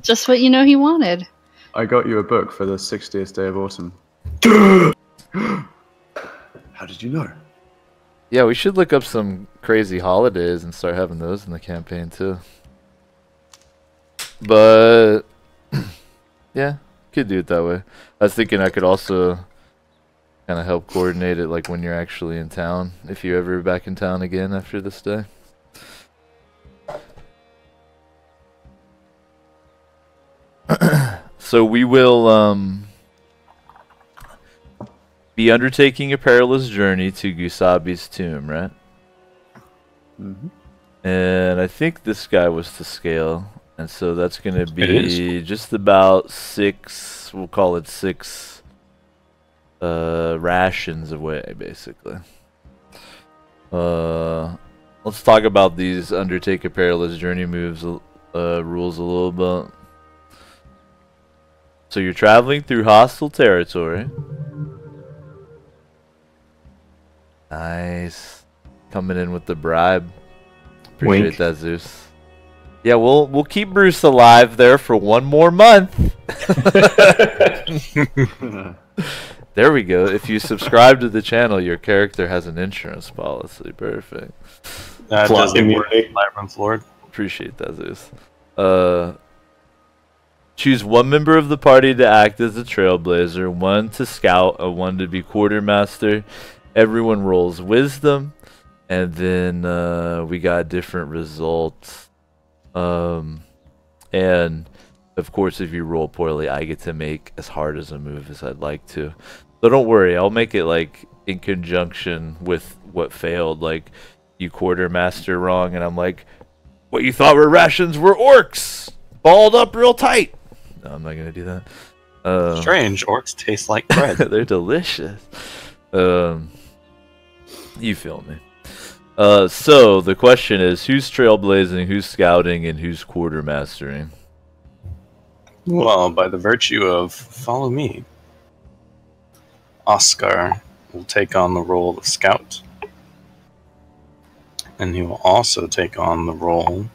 Just what you know he wanted. I got you a book for the 60th day of autumn. How did you know? Yeah, we should look up some crazy holidays and start having those in the campaign too. But yeah, could do it that way. I was thinking I could also kind of help coordinate it, like when you're actually in town, if you're ever back in town again after this day. So we will be undertaking a perilous journey to Gusabi's tomb, right? Mm-hmm. And I think this guy was to scale, and so that's going to It be just about 6, we'll call it 6 rations away, basically. Let's talk about these undertake a perilous journey moves rules a little bit. So you're traveling through hostile territory. Nice. Coming in with the bribe. Appreciate Wink. that, Zeus. Yeah, we'll keep Bruce alive there for 1 more month. There we go. If you subscribe to the channel, your character has an insurance policy. Perfect. That Plot doesn't work, immunity. Labyrinth Lord. Appreciate that, Zeus. Choose 1 member of the party to act as a trailblazer, 1 to scout, and 1 to be quartermaster. Everyone rolls wisdom, and then we got different results. And of course, if you roll poorly, I get to make as hard as a move as I'd like to. So don't worry, I'll make it like in conjunction with what failed. Like you quartermaster wrong, and I'm like, what you thought were rations were orcs, balled up real tight. No, I'm not gonna do that. Strange, orcs taste like bread. They're delicious. You feel me. So the question is, who's trailblazing, who's scouting, and who's quartermastering? Well, by the virtue of follow me, Oscar will take on the role of scout, and he will also take on the role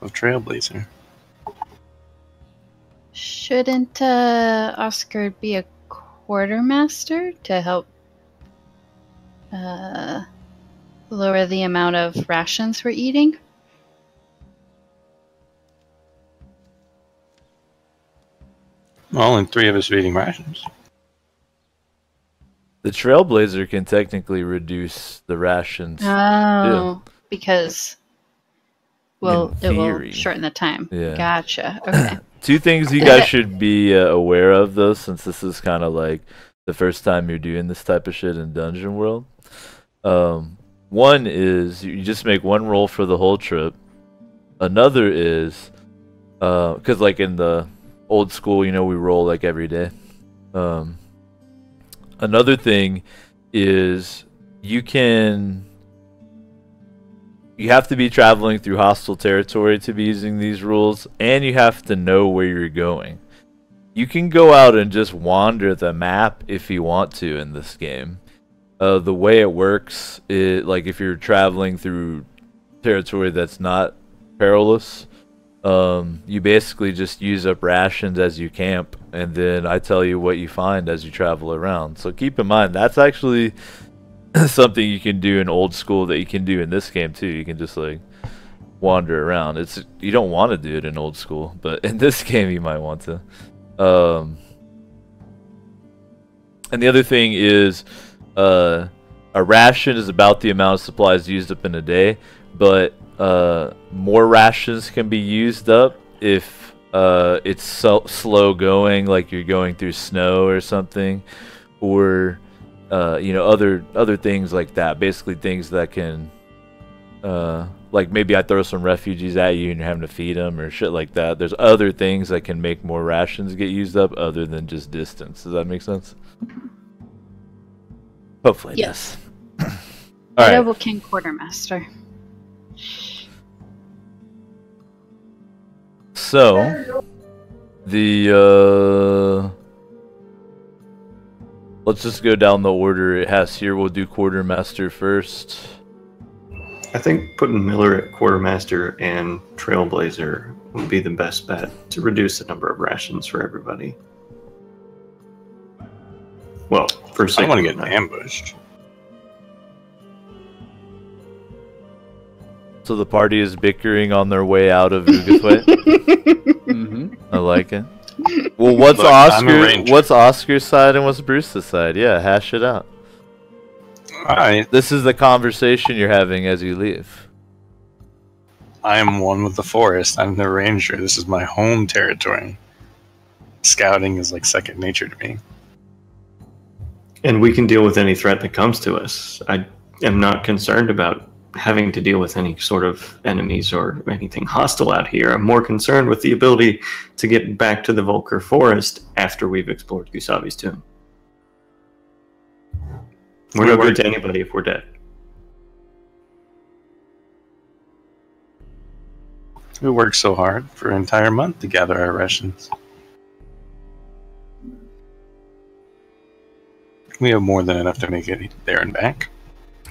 of trailblazer. Shouldn't Oscar be a quartermaster to help lower the amount of rations we're eating? Well, only 3 of us are eating rations. The trailblazer can technically reduce the rations. Oh, because it will theory. shorten the time. Yeah. Gotcha. Okay. Two things you guys should be aware of, though, since this is kind of like the first time you're doing this type of shit in Dungeon World. One is you just make one roll for the whole trip. Another is, because like in the old school, you know, we roll like every day. Another thing is you have to be traveling through hostile territory to be using these rules, and you have to know where you're going. You can go out and just wander the map if you want to in this game. The way it works is, like, if you're traveling through territory that's not perilous, you basically just use up rations as you camp, and then I tell you what you find as you travel around. So keep in mind, that's actually something you can do in old school that you can do in this game too. You can just like wander around. You don't want to do it in old school, but in this game you might want to. And the other thing is, a ration is about the amount of supplies used up in a day, but more rations can be used up if it's slow going, like you're going through snow or something, or you know, other things like that. Basically things that can like maybe I throw some refugees at you and you're having to feed them or shit like that. There's other things that can make more rations get used up other than just distance. Does that make sense? Hopefully it Yes. does. All right. Double King Quartermaster. So the let's just go down the order it has here. We'll do Quartermaster first. I think putting Miller at Quartermaster and Trailblazer would be the best bet to reduce the number of rations for everybody. Well, for I don't want to get Sigmund, ambushed. So the party is bickering on their way out of Ugathway. I like it. Well, what's Look, I'm a ranger. What's Oscar's side and what's Bruce's side? Yeah, hash it out. Alright, This is the conversation you're having as you leave. I am one with the forest. I'm the ranger. This is my home territory. Scouting is like second nature to me. and we can deal with any threat that comes to us. I am not concerned about having to deal with any sort of enemies or anything hostile out here. I'm more concerned with the ability to get back to the Volker Forest after we've explored Gusavi's tomb. We're no good to anybody if we're dead. We worked so hard for an entire month to gather our rations. We have more than enough to make it there and back.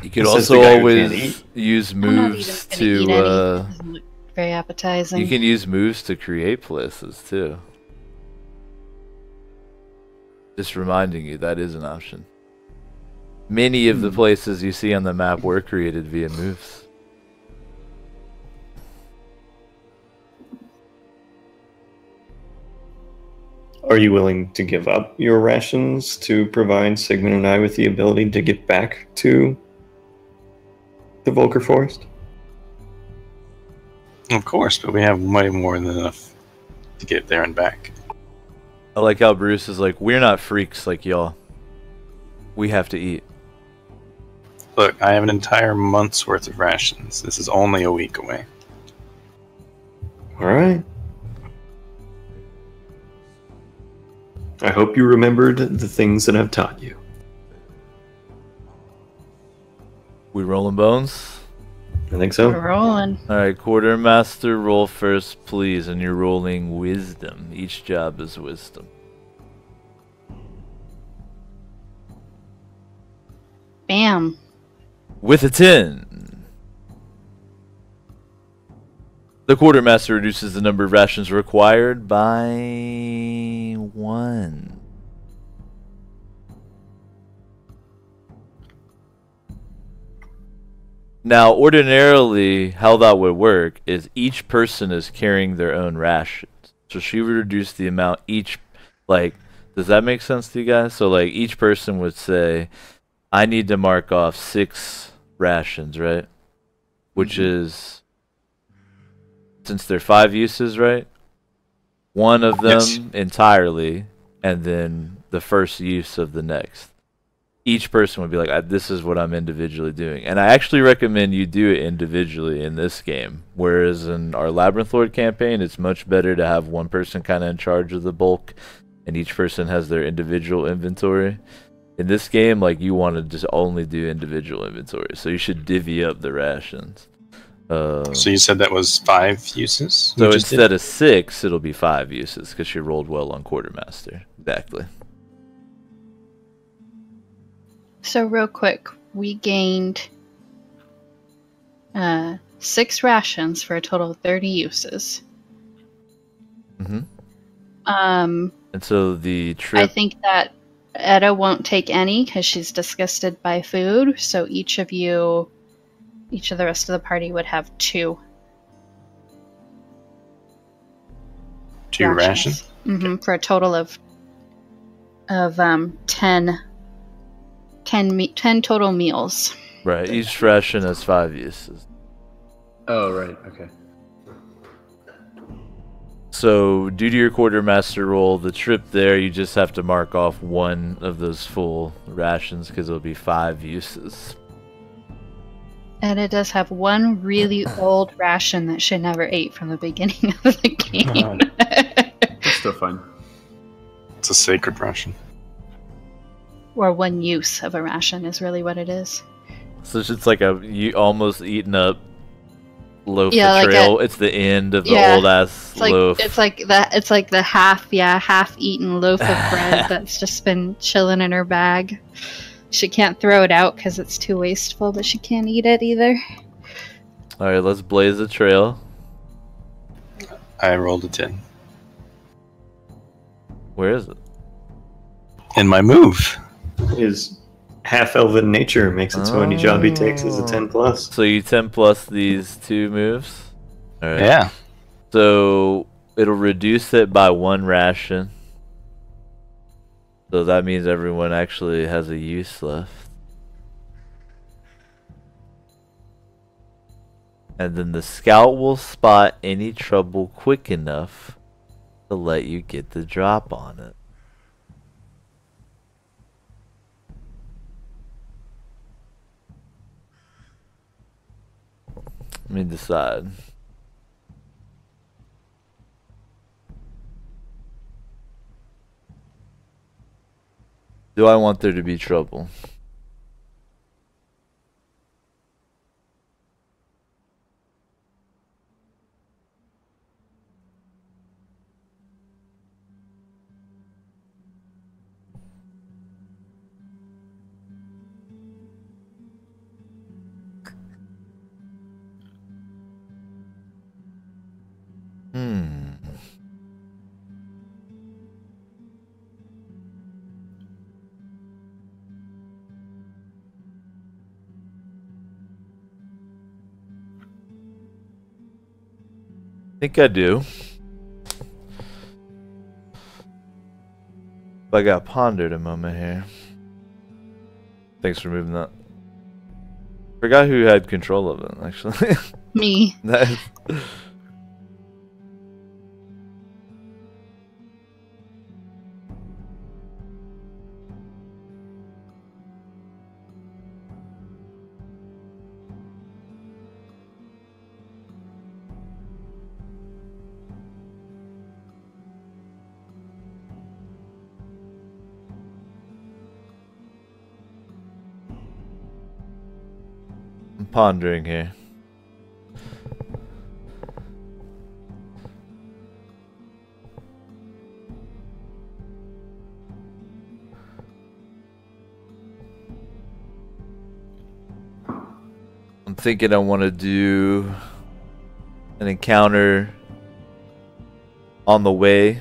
You could This is also the guy who can't always eat. use I'm not even moves gonna eat any. to Doesn't look very appetizing. you can use moves to create places too. Just reminding you that is an option. Many of the places you see on the map were created via moves. Are you willing to give up your rations to provide Sigmund and I with the ability to get back to the Volker Forest? Of course, but we have way more than enough to get there and back. I like how Bruce is like, we're not freaks like y'all. We have to eat. Look, I have an entire month's worth of rations. This is only a week away. All right. I hope you remembered the things that I've taught you. We rolling bones? I think so. We're rolling. Alright, Quartermaster, roll first, please, and you're rolling wisdom. Each job is wisdom. Bam. With a 10. The Quartermaster reduces the number of rations required by 1. Now, ordinarily, how that would work is each person is carrying their own rations. So she would reduce the amount each, like, does that make sense to you guys? So, like, each person would say, I need to mark off 6 rations, right? Which is, since they're 5 uses, right? one of them Yes. entirely, and then the first use of the next. Each person would be like, this is what I'm individually doing. And I actually recommend you do it individually in this game. Whereas in our Labyrinth Lord campaign, it's much better to have one person kind of in charge of the bulk, and each person has their individual inventory. In this game, like, you want to just only do individual inventory, so you should divvy up the rations. So you said that was 5 uses? So instead of 6, it'll be 5 uses, because she rolled well on Quartermaster. Exactly. So real quick, we gained 6 rations for a total of 30 uses. Mm-hmm. Um, And so the trip... I think that Etta won't take any because she's disgusted by food. So each of the rest of the party would have 2. 2 rations? Mm-hmm, for a total of 10 total meals. Right, each ration has 5 uses. Oh, right. Okay. So, due to your Quartermaster roll, the trip there, you just have to mark off one of those full rations because it'll be 5 uses. And it does have one really old ration that she never ate from the beginning of the game. That's still fine. It's a sacred ration. Or one use of a ration is really what it is. So it's just like you almost eaten up loaf Yeah, of like trail. It's the end of the yeah, old ass loaf. It's like the half-eaten loaf of bread that's just been chilling in her bag. She can't throw it out because it's too wasteful, but she can't eat it either. All right, let's blaze a trail. I rolled a 10. Where is it? In my move. His half-elven nature makes it so any job he takes is a 10+. So you 10 plus these 2 moves. All right. Yeah. So it'll reduce it by 1 ration. So that means everyone actually has a use left. And then the scout will spot any trouble quick enough to let you get the drop on it. Let me decide. Do I want there to be trouble? I think I do. But I got pondered a moment here. Thanks for moving that. Forgot who had control of it, actually. Me. Nice. I'm pondering here. I'm thinking I want to do an encounter on the way,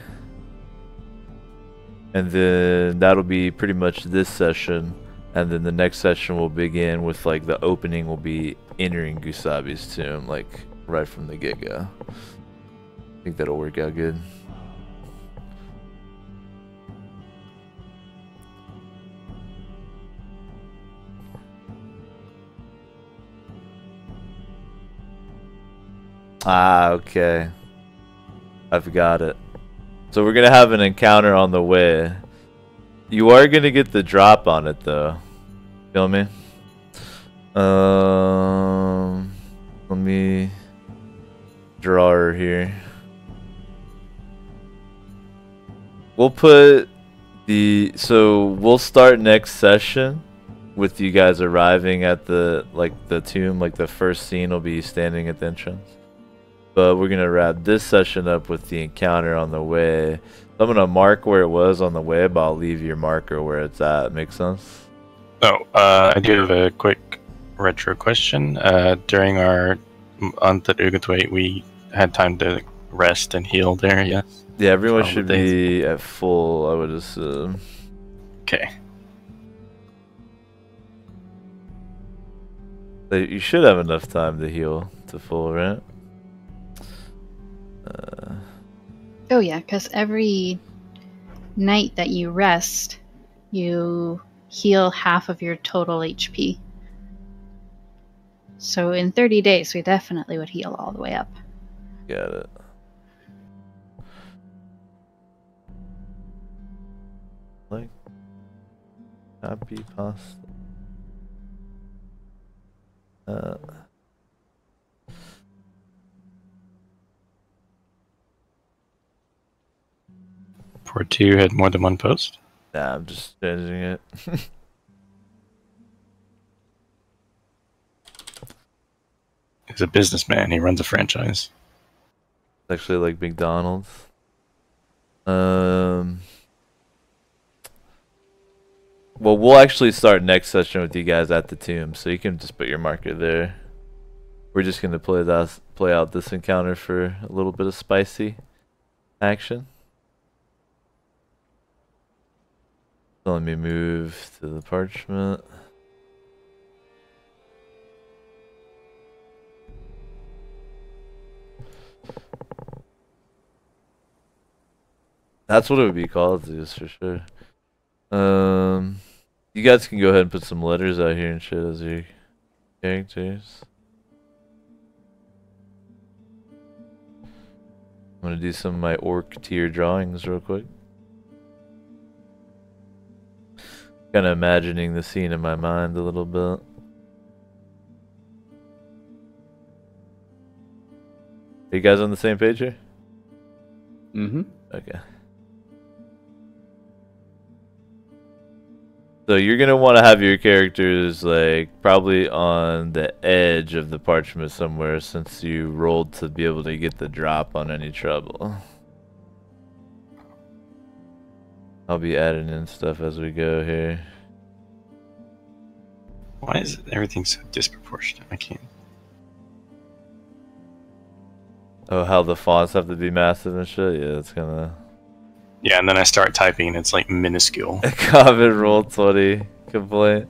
and then that'll be pretty much this session, and then the next session will begin with, like, the opening will be entering Gusabi's tomb, like, right from the get-go. I think that'll work out good. Ah, okay. I've got it. So we're gonna have an encounter on the way. You are gonna get the drop on it though. Feel me? Let me draw her here. We'll put so we'll start next session with you guys arriving at the tomb. Like the first scene will be standing at the entrance. But we're gonna wrap this session up with the encounter on the way. I'm gonna mark where it was on the way, but I'll leave your marker where it's at. Make sense? Oh, I do have a quick retro question. During our month at Ugatway, we had time to rest and heal there, yes? Yeah, everyone should be at full, I would assume. Okay. You should have enough time to heal to full, right? Oh yeah, because every night that you rest, you heal half of your total HP. So in 30 days, we definitely would heal all the way up. Got it. Like, copy pasta. Port 2 had more than one post? Nah, I'm just changing it. He's a businessman. He runs a franchise. It's actually like McDonald's. Well, we'll actually start next session with you guys at the tomb, so you can just put your marker there. We're just gonna play out this encounter for a little bit of spicy action. So let me move to the parchment. That's what it would be called, just for sure. You guys can go ahead and put some letters out here and shit as your characters. I'm gonna do some of my orc tier drawings real quick. Kind of imagining the scene in my mind a little bit. Are you guys on the same page here? Mm-hmm. Okay. So you're gonna want to have your characters like probably on the edge of the parchment somewhere, since you rolled to be able to get the drop on any trouble. I'll be adding in stuff as we go here. Why is everything so disproportionate? I can't. Oh, how the fonts have to be massive and shit? Yeah, it's gonna... Yeah, and then I start typing and it's like minuscule. Common roll 20 complaint.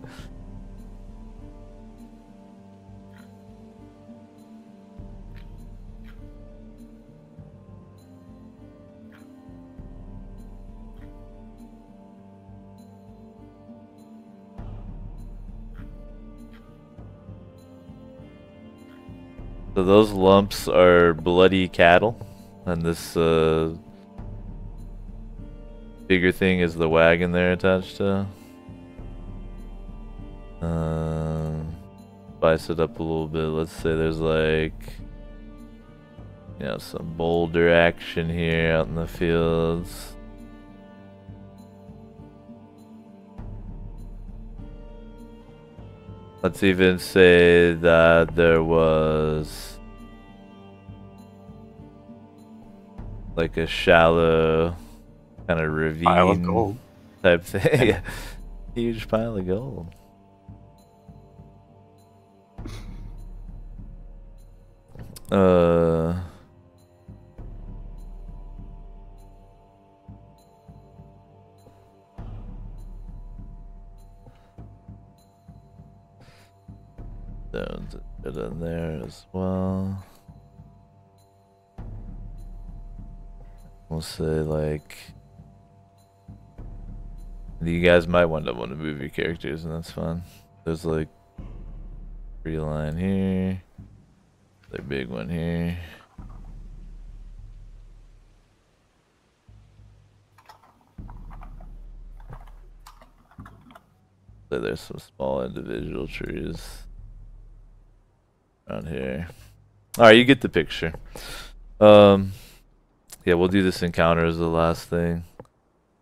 So those lumps are bloody cattle, and this bigger thing is the wagon they're attached to. Spice it up a little bit. Let's say there's like, you know, some boulder action here out in the fields. Let's even say that there was like a shallow kind of ravine Pile of gold type thing. Huge pile of gold. Don't put it in there as well. We'll say like, you guys might want to move your characters, and that's fine. There's like 3 line here, the big one here. So there's some small individual trees around here. Alright, you get the picture. Yeah, we'll do this encounter as the last thing.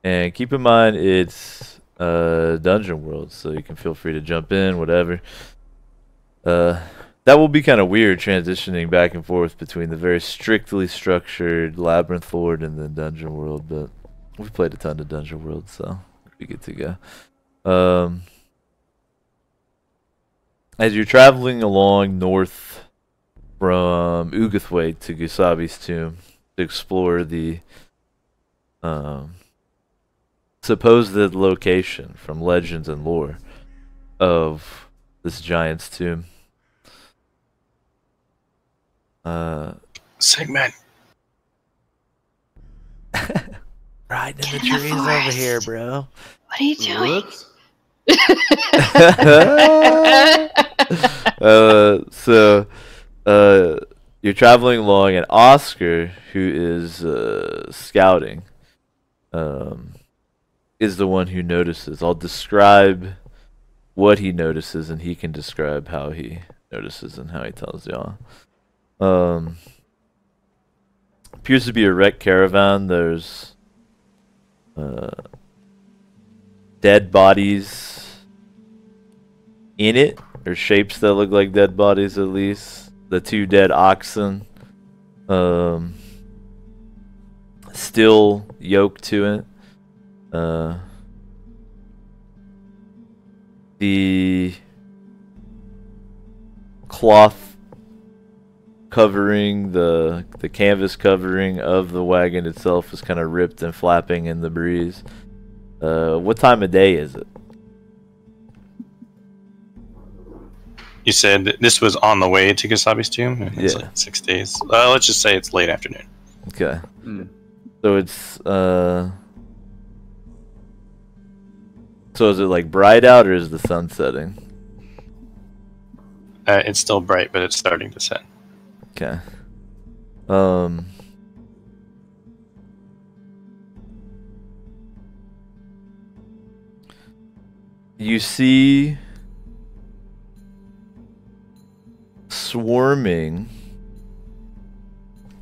And keep in mind it's dungeon world, so you can feel free to jump in, whatever. That will be kind of weird transitioning back and forth between the very strictly structured Labyrinth Lord and the dungeon world, but we've played a ton of dungeon world, so we'll be good to go. As you're traveling along north from Ugathway to Gusabi's tomb to explore the supposed location from legends and lore of this giant's tomb. Segment. Riding in the Get in the trees over forest. here, bro. What are you doing? Whoops. You're traveling along, and Oscar, who is scouting, is the one who notices. I'll describe what he notices, and he can describe how he notices and how he tells y'all. Appears to be a wrecked caravan. There's dead bodies in it, or shapes that look like dead bodies at least. The 2 dead oxen still yoked to it. The cloth covering, the canvas covering of the wagon itself is kind of ripped and flapping in the breeze. What time of day is it? You said this was on the way to Gusabi's tomb? It's Yeah. like 6 days. Let's just say it's late afternoon. Okay. Mm. So it's so is it like bright out, or is the sun setting? It's still bright, but it's starting to set. Okay. You see swarming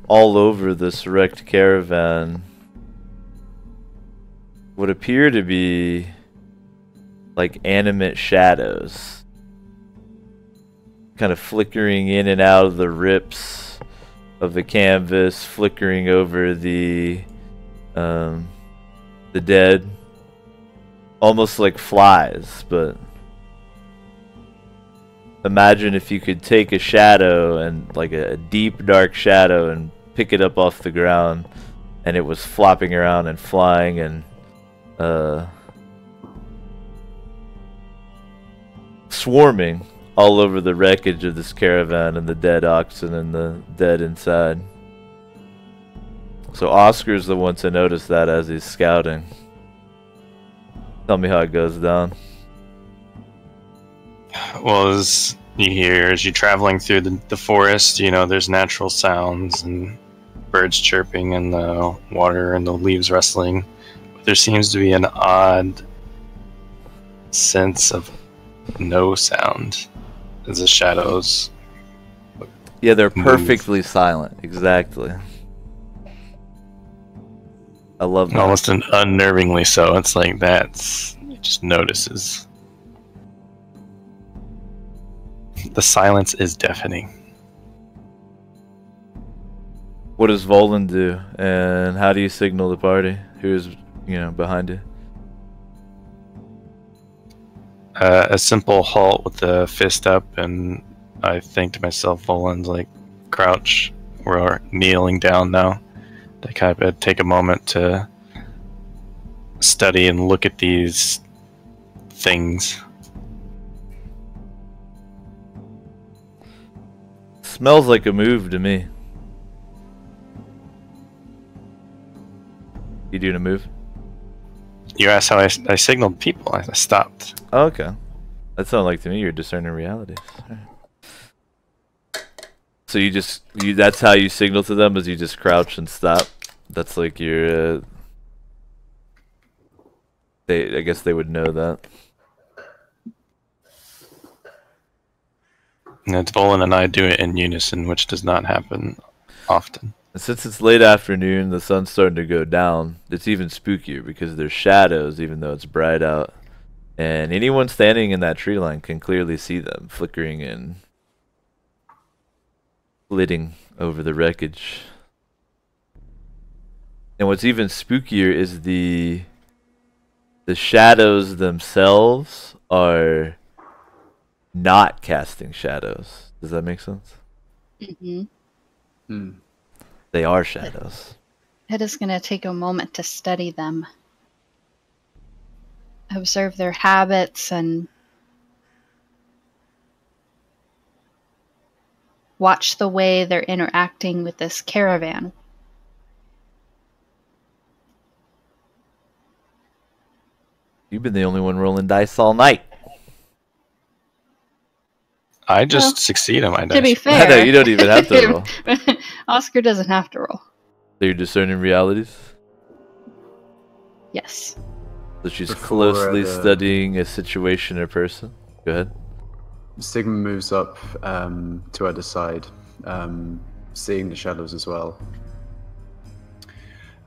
all over this wrecked caravan would appear to be like animate shadows, kind of flickering in and out of the rips of the canvas, flickering over the dead, almost like flies. But imagine if you could take a shadow, and like a deep dark shadow, and pick it up off the ground, and it was flopping around and flying and swarming all over the wreckage of this caravan and the dead oxen and the dead inside. So Oscar's the one to notice that as he's scouting. Tell me how it goes down. Well, as you hear, as you're traveling through the forest, you know, there's natural sounds and birds chirping and the water and the leaves rustling. But there seems to be an odd sense of no sound as the shadows. Yeah, they're Move. perfectly silent. Exactly. I love that. Almost unnervingly so. It's like it just notices. The silence is deafening. What does Volan do, and how do you signal the party? Who's, behind you? A simple halt with the fist up, and I think to myself, Volan's like crouch. We're kneeling down now. To kind of take a moment to study and look at these things. Smells like a move to me. You doing a move? You asked how I signaled people. I stopped. Oh, okay. That sounded like to me you're discerning realities. Alright. So that's how you signal to them, is you just crouch and stop? That's like your I guess they would know that. And Volan and I do it in unison, which does not happen often. And since it's late afternoon, the sun's starting to go down. It's even spookier because there's shadows, even though it's bright out. And anyone standing in that tree line can clearly see them flickering and flitting over the wreckage. And what's even spookier is the shadows themselves are not casting shadows. Does that make sense? Mm-hmm. They are shadows. It is going to take a moment to study them. Observe their habits and watch the way they're interacting with this caravan. You've been the only one rolling dice all night. I just succeed on my dice. To be fair, I know, you don't even have to roll. Oscar doesn't have to roll. So you're discerning realities? Yes. So she's Before closely the- studying a situation or person? Go ahead. Sigmund moves up to either side, seeing the shadows as well,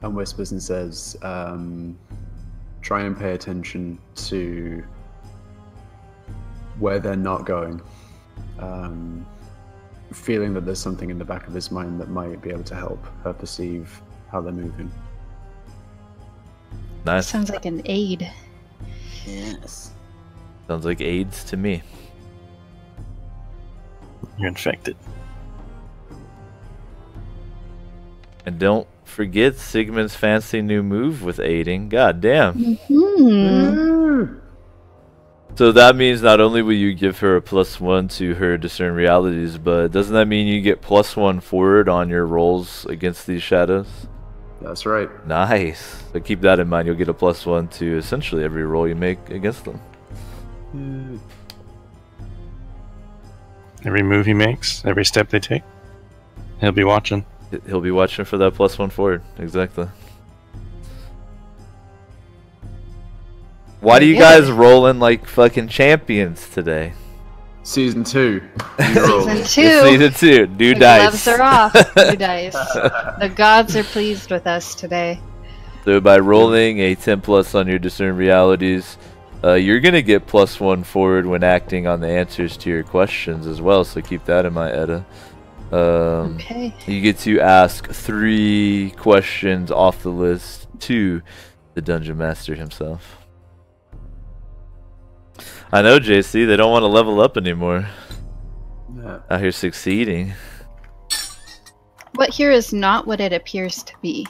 and whispers and says, try and pay attention to where they're not going. Feeling that there's something in the back of his mind that might be able to help her perceive how they're moving. Nice. Sounds like an aid. Yes. Sounds like AIDS to me. You're infected. And don't forget Sigmund's fancy new move with aiding. God damn. Hmm. So that means not only will you give her a +1 to her discern realities, but doesn't that mean you get +1 forward on your rolls against these shadows? That's right. Nice. So keep that in mind. You'll get a +1 to essentially every roll you make against them. Every move he makes, every step they take, he'll be watching. He'll be watching for that +1 forward. Exactly. Why do you guys rolling like fucking champions today? Season 2. Season 2. It's season 2. New The dice. gloves are off. New dice. The gods are pleased with us today. So by rolling a 10+ on your discern realities, you're gonna get +1 forward when acting on the answers to your questions as well. So keep that in mind, Edda. Okay. You get to ask 3 questions off the list to the Dungeon Master himself. I know, JC, they don't want to level up anymore. Yeah. Out here succeeding. What here is not what it appears to be.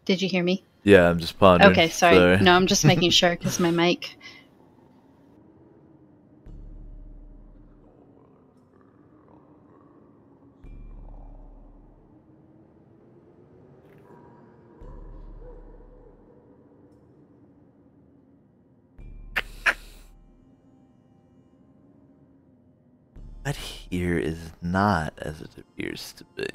Did you hear me? Yeah, I'm just pondering. Okay, sorry. No, I'm just making sure because my mic. What here is not as it appears to be.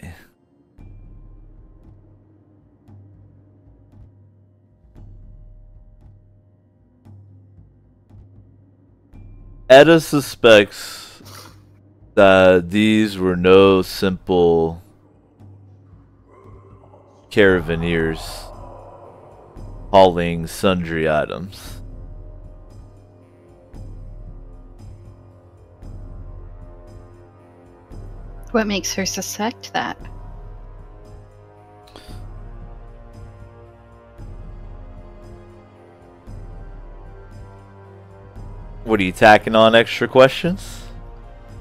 Edda suspects that these were no simple caravaneers hauling sundry items. What makes her suspect that? What are you tacking on extra questions?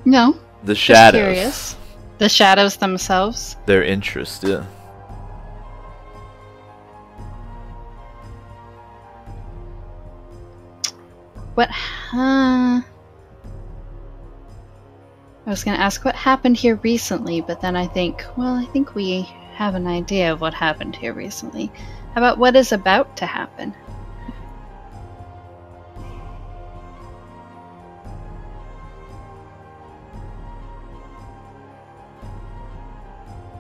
No. The Just shadows. curious. The shadows themselves. Their interest, yeah. What? I was going to ask what happened here recently, but then I think, well, I think we have an idea of what happened here recently. How about what is about to happen?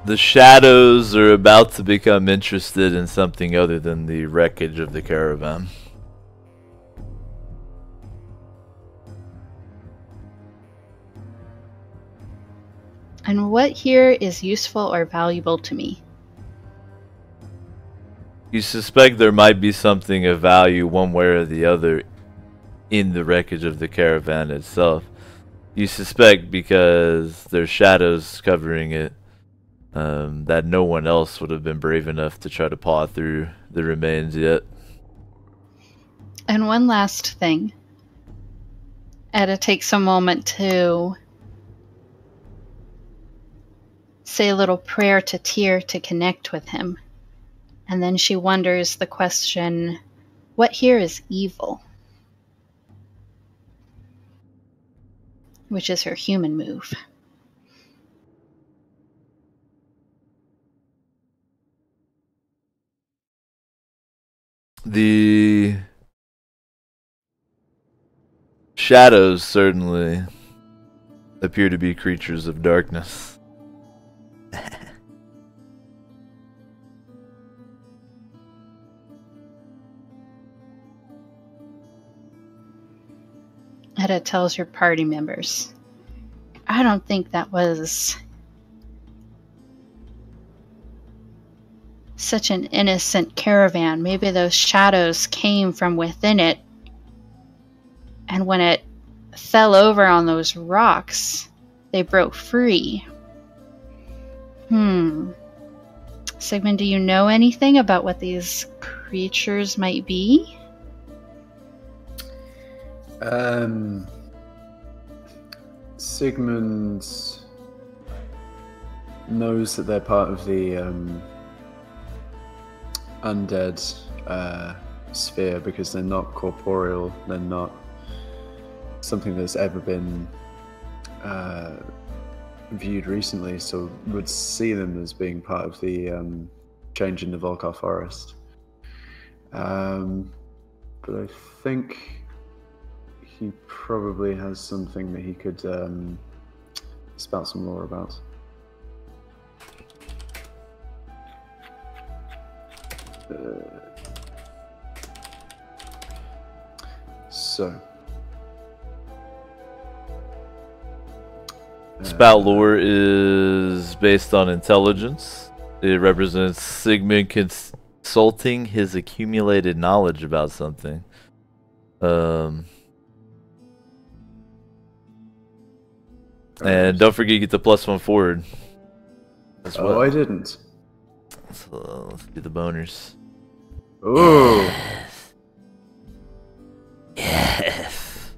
The shadows are about to become interested in something other than the wreckage of the caravan. And what here is useful or valuable to me? You suspect there might be something of value one way or the other in the wreckage of the caravan itself. You suspect because there's shadows covering it, that no one else would have been brave enough to try to paw through the remains yet. And one last thing. Etta takes a moment to say a little prayer to Tyr to connect with him. And then she wonders the question, what here is evil? Which is her human move. The shadows certainly appear to be creatures of darkness. Etta tells her party members, I don't think that was such an innocent caravan. Maybe those shadows came from within it, and when it fell over on those rocks, they broke free. Sigmund, do you know anything about what these creatures might be? Sigmund knows that they're part of the undead sphere because they're not corporeal, they're not something that's ever been viewed recently, so would see them as being part of the change in the Volkar forest. But I think he probably has something that he could spout some lore about. Spout lore is based on intelligence. It represents Sigmund consulting his accumulated knowledge about something. And don't forget you get the +1 forward as well. Oh, I didn't. So let's do the boners. Ooh. Yes.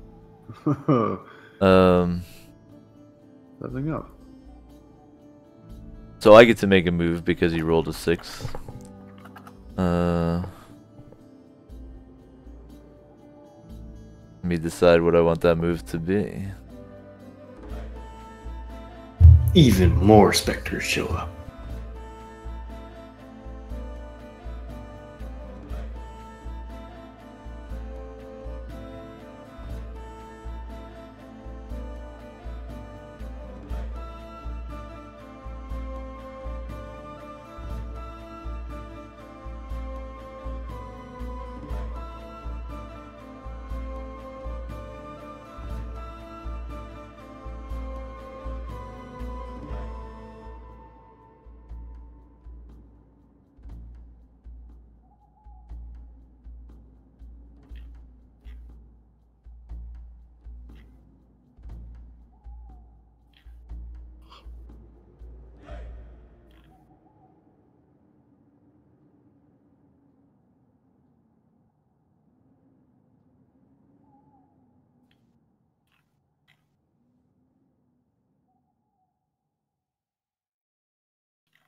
Leveling up. So I get to make a move because he rolled a 6. Let me decide what I want that move to be. Even more specters show up.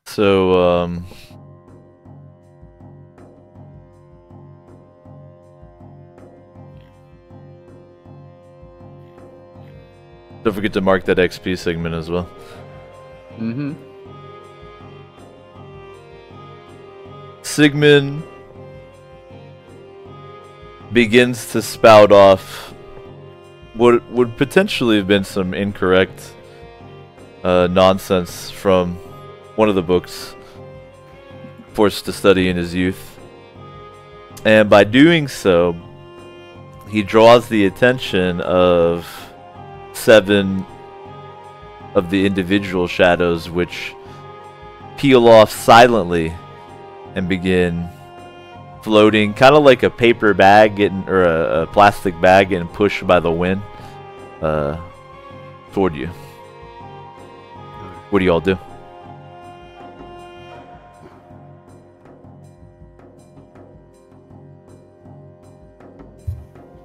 So, don't forget to mark that XP segment as well. Mm-hmm. Sigmund begins to spout off what would potentially have been some incorrect nonsense from one of the books, forced to study in his youth. And by doing so, he draws the attention of 7 of the individual shadows, which peel off silently and begin floating, kind of like a paper bag getting, or a plastic bag getting pushed by the wind, toward you. What do y'all do?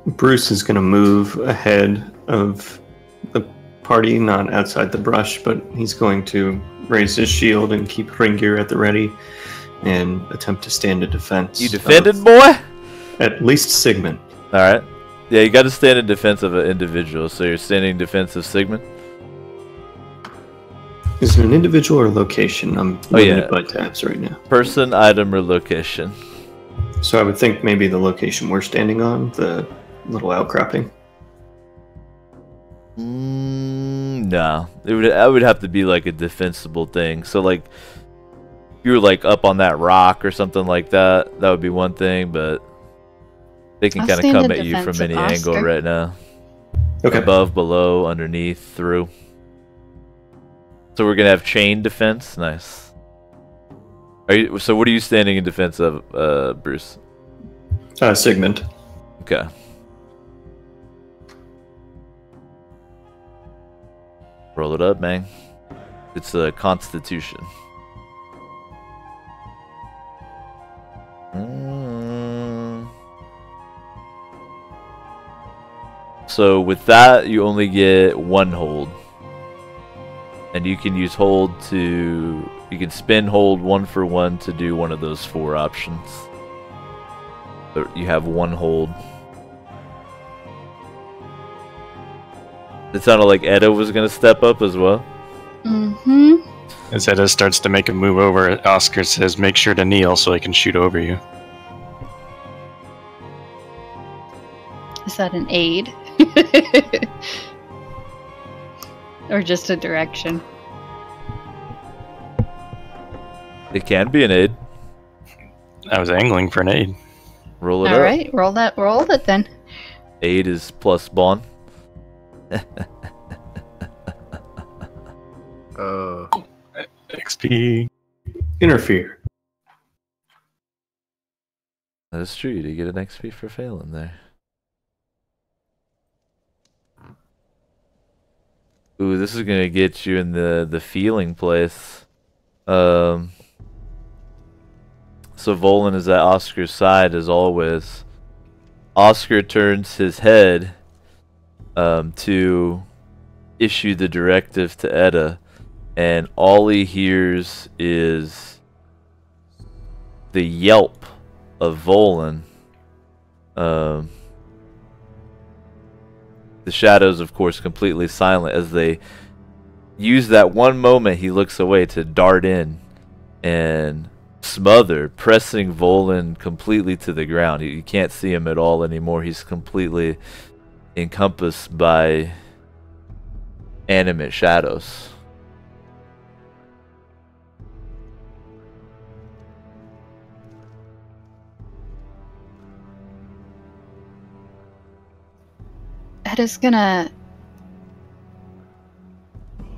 Bruce is going to move ahead of the party, not outside the brush, but he's going to raise his shield and keep Hringir at the ready and attempt to stand in defense. You defended, boy? At least Sigmund. Alright. Yeah, you got to stand in defense of an individual, so you're standing in defense of Sigmund? Is it an individual or location? I'm limited by tabs right now. Person, item, or location. So I would think maybe the location we're standing on, the little outcropping. No. I would have to be like a defensible thing. So like, if you were like up on that rock or something like that, that would be one thing, but they can kind of come at you from any angle right now. Okay. Above, below, underneath, through. So we're gonna have chain defense. Nice. So what are you standing in defense of, Bruce? Sigmund. Okay. Roll it up, man. It's a Constitution. So with that, you only get 1 hold. And you can use hold to... You can spin hold 1 for 1 to do one of those 4 options. But you have 1 hold. It sounded like Edda was going to step up as well. Mm-hmm. As Edda starts to make a move over, Oscar says, make sure to kneel so I can shoot over you. Is that an aid? Or just a direction? It can be an aid. I was angling for an aid. Roll it up. Alright, roll it then. Aid is plus bond. XP. Interfere. That is true. You get an XP for failing there. Ooh, this is gonna get you in the feeling place. So Volan is at Oscar's side as always. Oscar turns his head to issue the directive to Edda, and all he hears is the yelp of Volan. The shadows, of course, completely silent as they use that one moment he looks away to dart in and smother, pressing Volan completely to the ground. You can't see him at all anymore. He's completely encompassed by animate shadows. Edda's gonna...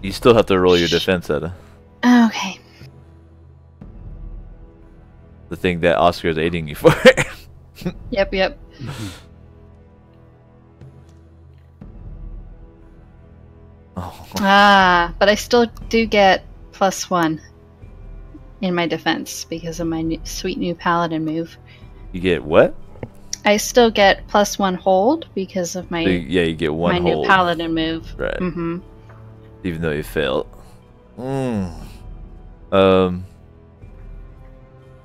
You still have to roll your defense, Edda. Okay. The thing that Oscar is aiding you for. Yep. Oh. But I still do get +1 in my defense because of my sweet new paladin move. You get what? I still get +1 hold because of my Yeah, you get 1 my hold. new paladin move. Right. Mm-hmm. Even though you failed.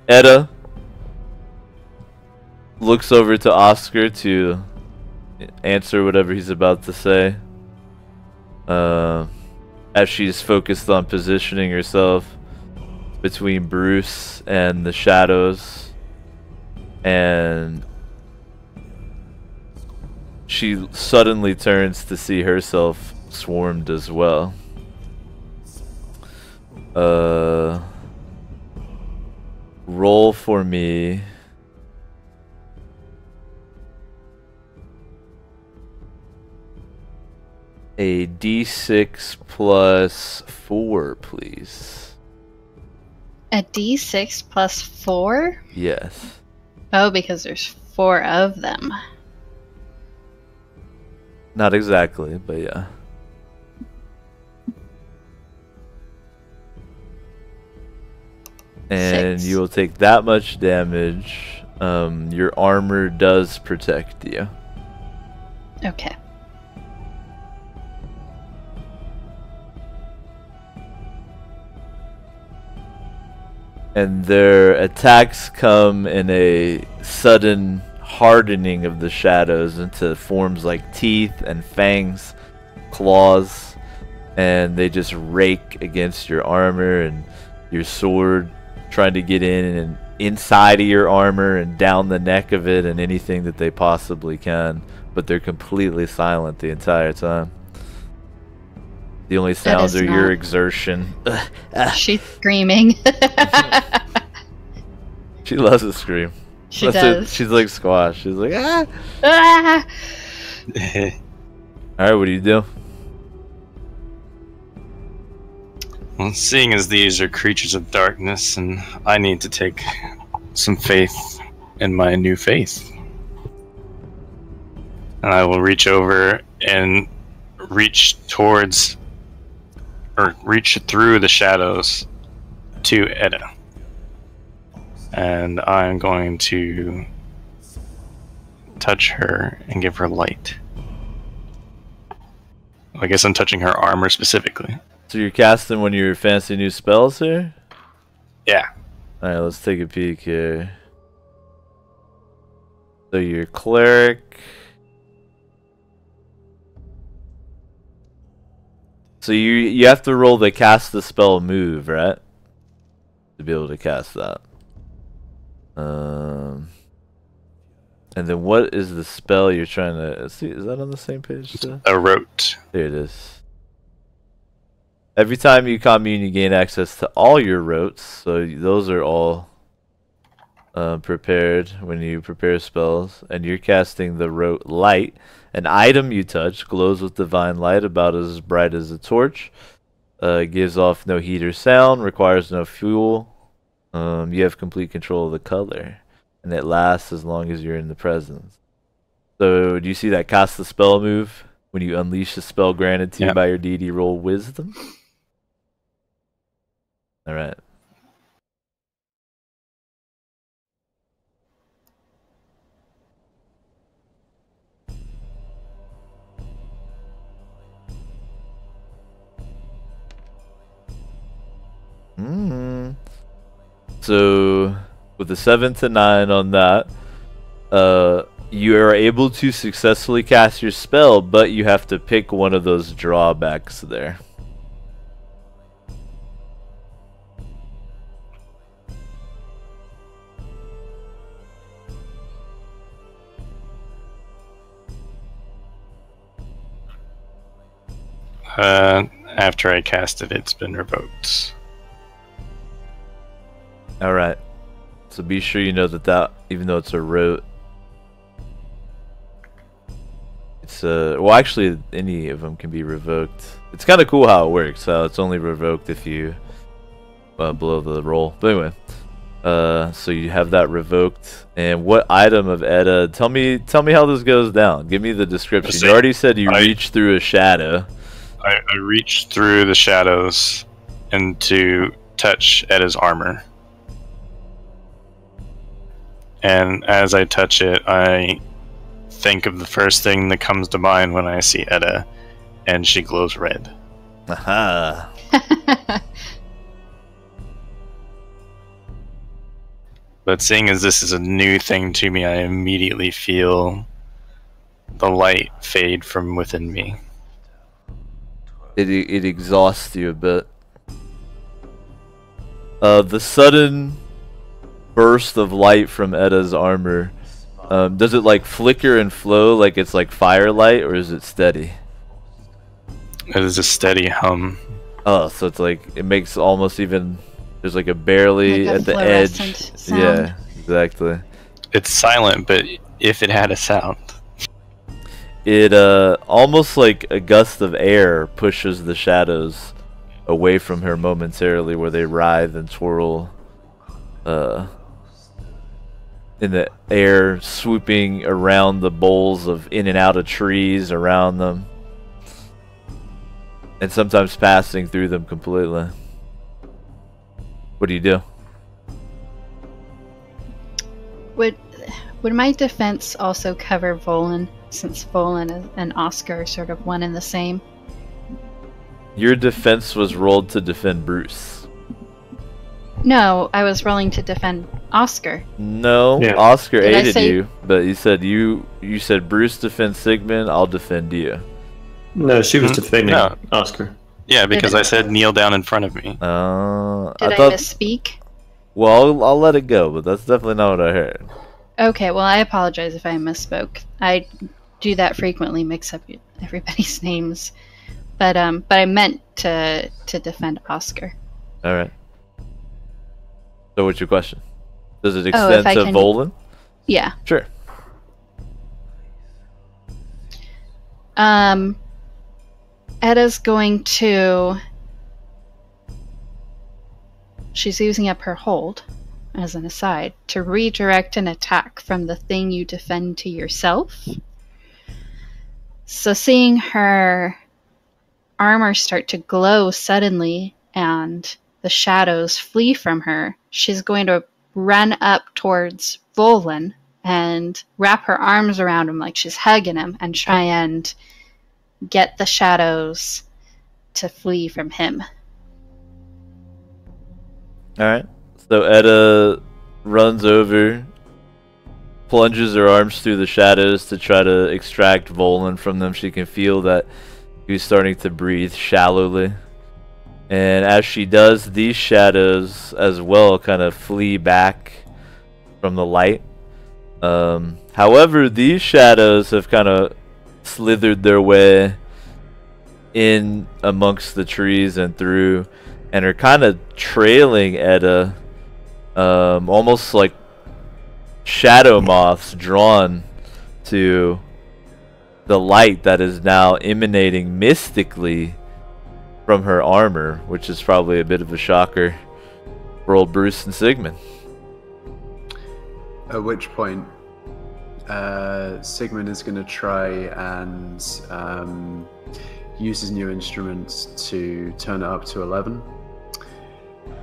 Edda looks over to Oscar to answer whatever he's about to say. As she's focused on positioning herself between Bruce and the shadows, and she suddenly turns to see herself swarmed as well. Roll for me. A d6 plus 4, please. A d6 plus 4? Yes. Oh, because there's 4 of them. Not exactly, but yeah. And 6. you will take that much damage. Your armor does protect you. Okay. And their attacks come in a sudden hardening of the shadows into forms like teeth and fangs, claws, and they just rake against your armor and your sword, trying to get in and inside of your armor and down the neck of it and anything that they possibly can, but they're completely silent the entire time. The only sounds are your exertion. She's screaming. She loves to scream. She does. She's like squash. She's like, ah! Ah! Alright, what do you do? Well, seeing as these are creatures of darkness, and I need to take some faith in my new faith, and I will reach over and reach towards, or reach through the shadows to Edda. And I'm going to touch her and give her light. I guess I'm touching her armor specifically. So you're casting one of your fancy new spells here? Yeah. Alright, let's take a peek here. So your cleric. So you have to roll the cast the spell move, right? To be able to cast that. And then what is the spell you're trying to see? Is that on the same page? A rote. There it is. Every time you commune, you gain access to all your rotes. So those are all prepared when you prepare spells. And you're casting the rote light. An item you touch glows with divine light, about as bright as a torch. Gives off no heat or sound. Requires no fuel. You have complete control of the color. And it lasts as long as you're in the presence. So, do you see that cast the spell move? When you unleash the spell granted to you by your deity, roll wisdom. Alright. So, with a 7 to 9 on that, you are able to successfully cast your spell, but you have to pick one of those drawbacks there. After I cast it, it's been revoked. Alright. So be sure you know that even though it's a rote, it's well, actually any of them can be revoked. It's kind of cool how it works. So it's only revoked if you blow the roll. But anyway, so you have that revoked. And what item of Edda? Tell me how this goes down. Give me the description. You already said you reached through a shadow. I reached through the shadows and to touch Edda's armor. And as I touch it, I think of the first thing that comes to mind when I see Edda, and she glows red. Aha. But seeing as this is a new thing to me, I immediately feel the light fade from within me. It exhausts you a bit. The sudden burst of light from Edda's armor, does it like flicker and flow like it's like firelight, or is it steady? It is a steady hum. Oh, so it's like it makes almost even there's like a barely Like a at the edge. fluorescent sound. Yeah, exactly. It's silent, but if it had a sound. It almost like a gust of air pushes the shadows away from her momentarily, where they writhe and twirl in the air, swooping around the boles of in and out of trees around them, and sometimes passing through them completely. What do you do? Would my defense also cover Volan, since Volan and Oscar are sort of one and the same? Your defense was rolled to defend Bruce. No, I was rolling to defend Oscar. No, Yeah. Oscar Did I aided say- you, but you said Bruce defends Sigmund, I'll defend you. No, she was defending No. Oscar. Yeah, because I said kneel down in front of me. Did I I thought. misspeak? Well, I'll let it go, but that's definitely not what I heard. Okay, well, I apologize if I misspoke. I do that frequently, mix up everybody's names. But I meant to defend Oscar. All right. So, what's your question? Does it Oh, if extend I to can- Volan? Yeah. Sure. Edda's going to... She's using up her hold, as an aside, to redirect an attack from the thing you defend to yourself. So seeing her armor start to glow suddenly and the shadows flee from her, she's going to run up towards Volan and wrap her arms around him like she's hugging him and try and get the shadows to flee from him. Alright. So, Edda runs over, plunges her arms through the shadows to try to extract Volan from them. She can feel that he's starting to breathe shallowly. And as she does, these shadows as well kind of flee back from the light. However, these shadows have kind of slithered their way in amongst the trees and through, and are kind of trailing Edda, almost like shadow moths drawn to the light that is now emanating mystically from her armor, which is probably a bit of a shocker for old Bruce and Sigmund. At which point, Sigmund is going to try and use his new instruments to turn it up to 11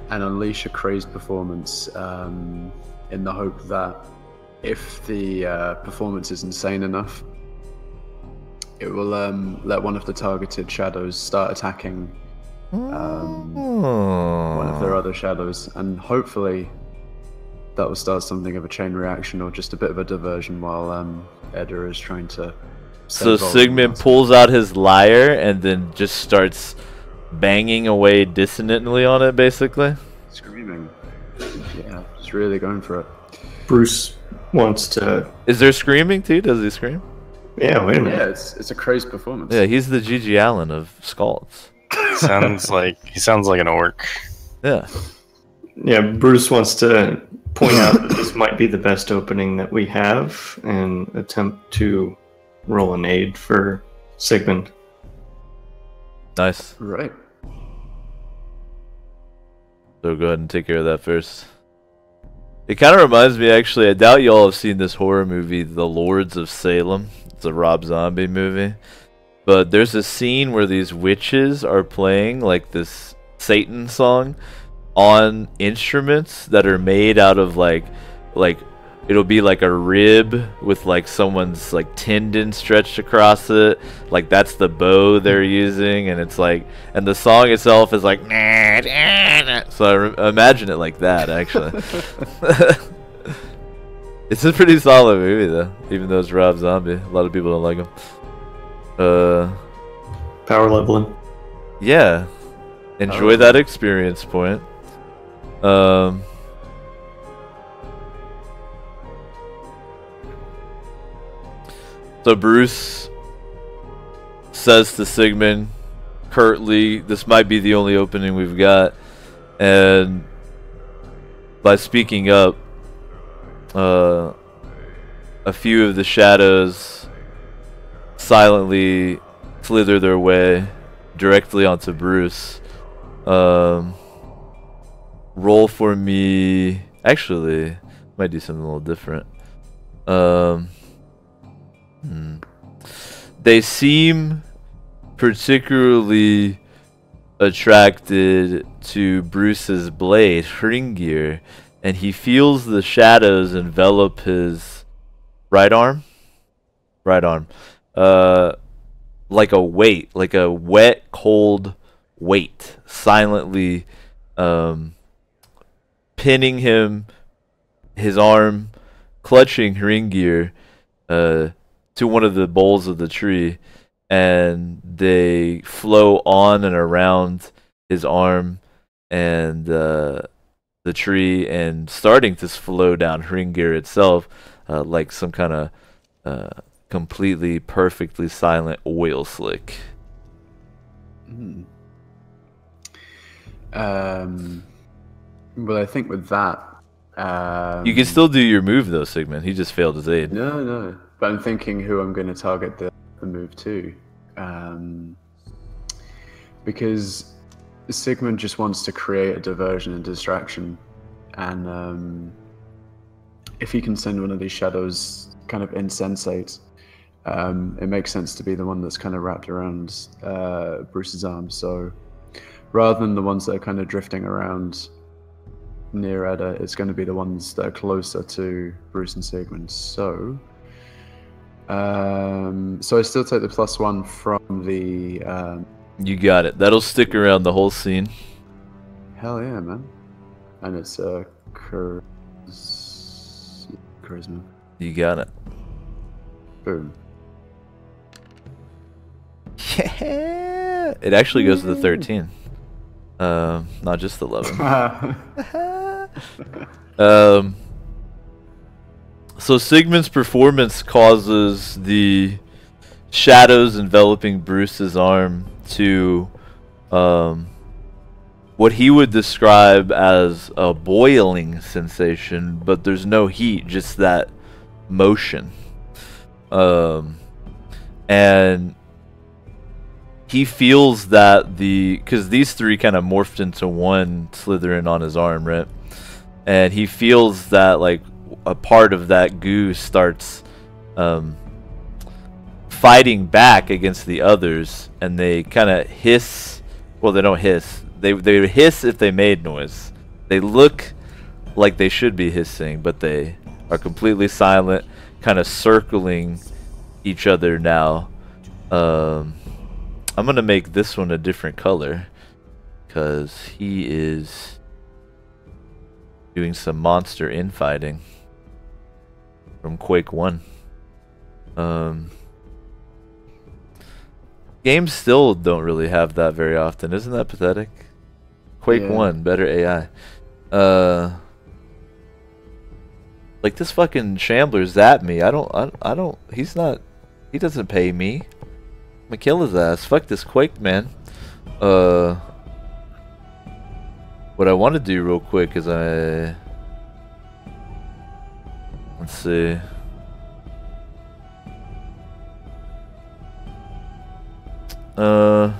and unleash a crazed performance in the hope that if the performance is insane enough, it will let one of the targeted shadows start attacking one of their other shadows, and hopefully that will start something of a chain reaction or just a bit of a diversion while Edda is trying to... So save all Sigmund of them. pulls out his lyre and then just starts banging away dissonantly on it, basically. Screaming. Yeah, just really going for it. Bruce wants to. Is there screaming too? Does he scream? Yeah, wait a Yeah, minute. it's a crazed performance. Yeah, he's the Gigi Allen of Scalds. He sounds like an orc. Yeah. Yeah, Bruce wants to point out that this might be the best opening that we have and attempt to roll an aid for Sigmund. Nice. Right. So go ahead and take care of that first. It kind of reminds me, actually, I doubt y'all have seen this horror movie, The Lords of Salem. It's a Rob Zombie movie. But there's a scene where these witches are playing like this Satan song on instruments that are made out of like it'll be like a rib with like someone's like tendon stretched across it, like that's the bow they're using, and it's like, and the song itself is like so I imagine it like that, actually. It's a pretty solid movie though, even though it's Rob Zombie. A lot of people don't like him. Power leveling. Yeah, enjoy that experience point. So Bruce says to Sigmund, curtly, this might be the only opening we've got, and by speaking up, a few of the shadows silently slither their way directly onto Bruce. Roll for me. Actually, might do something a little different. They seem particularly attracted to Bruce's blade, Hringir, and he feels the shadows envelop his right arm. Like a weight, like a wet, cold weight, silently pinning him, his arm clutching Hringir to one of the boles of the tree, and they flow on and around his arm and the tree, and starting to flow down Hringir itself, like some kind of completely, perfectly silent oil slick. Well, I think with that, You can still do your move though, Sigmund. He just failed his aid. no. But I'm thinking who I'm going to target the move to, because Sigmund just wants to create a diversion and distraction, and if he can send one of these shadows kind of insensate, it makes sense to be the one that's kind of wrapped around Bruce's arm. So rather than the ones that are kind of drifting around near Edda, it's going to be the ones that are closer to Bruce and Sigmund. So I still take the +1 from the You got it. That'll stick around the whole scene. hell yeah, man. And it's charisma. You got it. Boom. Yeah. It actually goes to the 13. Not just 11. So Sigmund's performance causes the shadows enveloping Bruce's arm to what he would describe as a boiling sensation, but there's no heat, just that motion. And he feels that because these three kind of morphed into one Slytherin on his arm, right? And he feels that like a part of that goo starts fighting back against the others, and they kind of hiss. Well, they don't hiss. They would hiss if they made noise. They look like they should be hissing, but they are completely silent, kind of circling each other now. I'm gonna make this one a different color because he is doing some monster infighting from Quake 1. Games still don't really have that very often. Isn't that pathetic? Quake 1, better AI. Like this fucking Shambler's at me. I don't, he doesn't pay me. I'm gonna kill his ass. Fuck this Quake, man. What I want to do real quick is let's see. I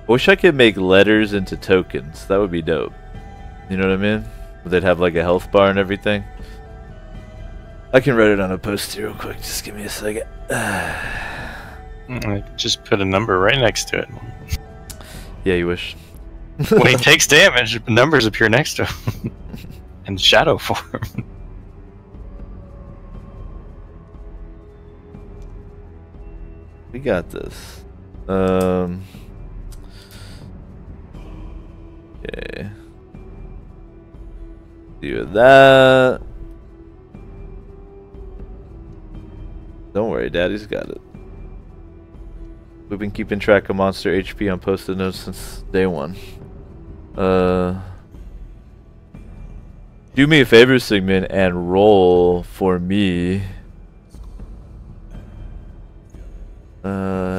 wish I could make letters into tokens. That would be dope. You know what I mean? They'd have like a health bar and everything. I can write it on a post-it real quick. Just give me a second. I just put a number right next to it. Yeah, you wish. When he takes damage, numbers appear next to him. In shadow form. We got this. Okay. Do that. Don't worry, Daddy's got it. We've been keeping track of monster HP on post-it notes since day one. Do me a favor, Sigmund, and roll for me.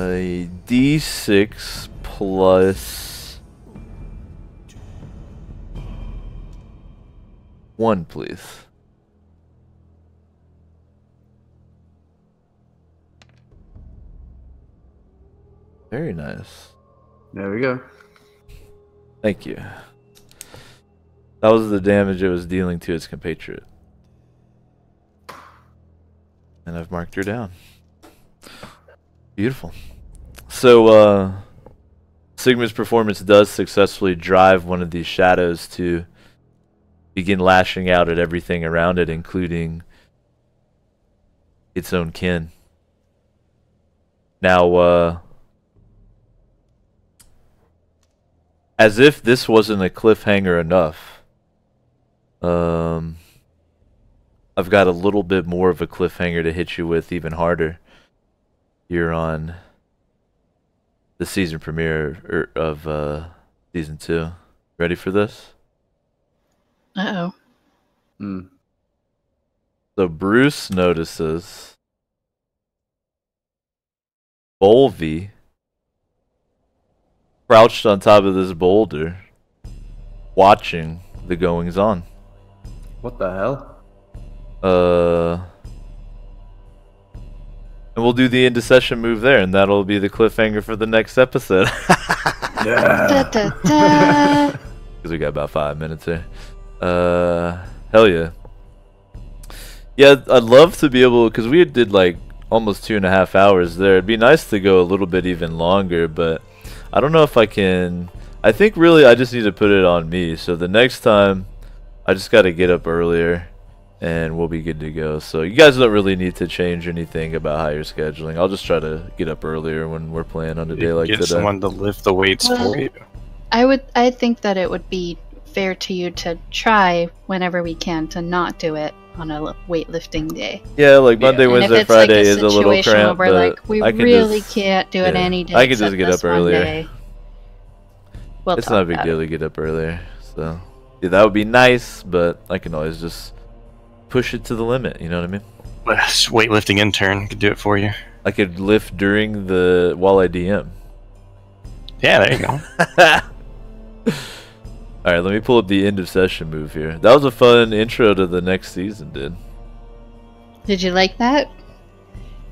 A D6 plus 1, please. Very nice. There we go. Thank you. That was the damage it was dealing to its compatriot. And I've marked her down. Beautiful. So, Sigma's performance does successfully drive one of these shadows to begin lashing out at everything around it, including its own kin. Now, as if this wasn't a cliffhanger enough, I've got a little bit more of a cliffhanger to hit you with even harder. You're on the season premiere of season 2. Ready for this? Uh-oh. So Bruce notices Bolvi crouched on top of this boulder, watching the goings on. What the hell? And we'll do the end of session move there, and that'll be the cliffhanger for the next episode. Da, da, da. Because we got about 5 minutes here. Hell yeah. Yeah, I'd love to be able, because we did like almost 2.5 hours there. It'd be nice to go a little bit even longer, but I don't know if I can. I think really I just need to put it on me. So the next time, I just got to get up earlier, and we'll be good to go. So you guys don't really need to change anything about how you're scheduling. I'll just try to get up earlier when we're playing on a day like Get today. someone to lift the weights for you. I think that it would be fair to you to try whenever we can to not do it on a weightlifting day. Yeah, like Monday, And if Wednesday, it's Friday like a is a little situation cramped, where we're but like, we I can really just, can't do it yeah, any day. I can just except get this up one earlier. day. We'll It's talk not a big about deal it. to get up earlier. So yeah, that would be nice, but I can always just push it to the limit. You know what I mean? Weightlifting intern could do it for you. I could lift during the while I DM. Yeah, there you go. All right, let me pull up the end of session move here. That was a fun intro to the next season, dude. Did you like that?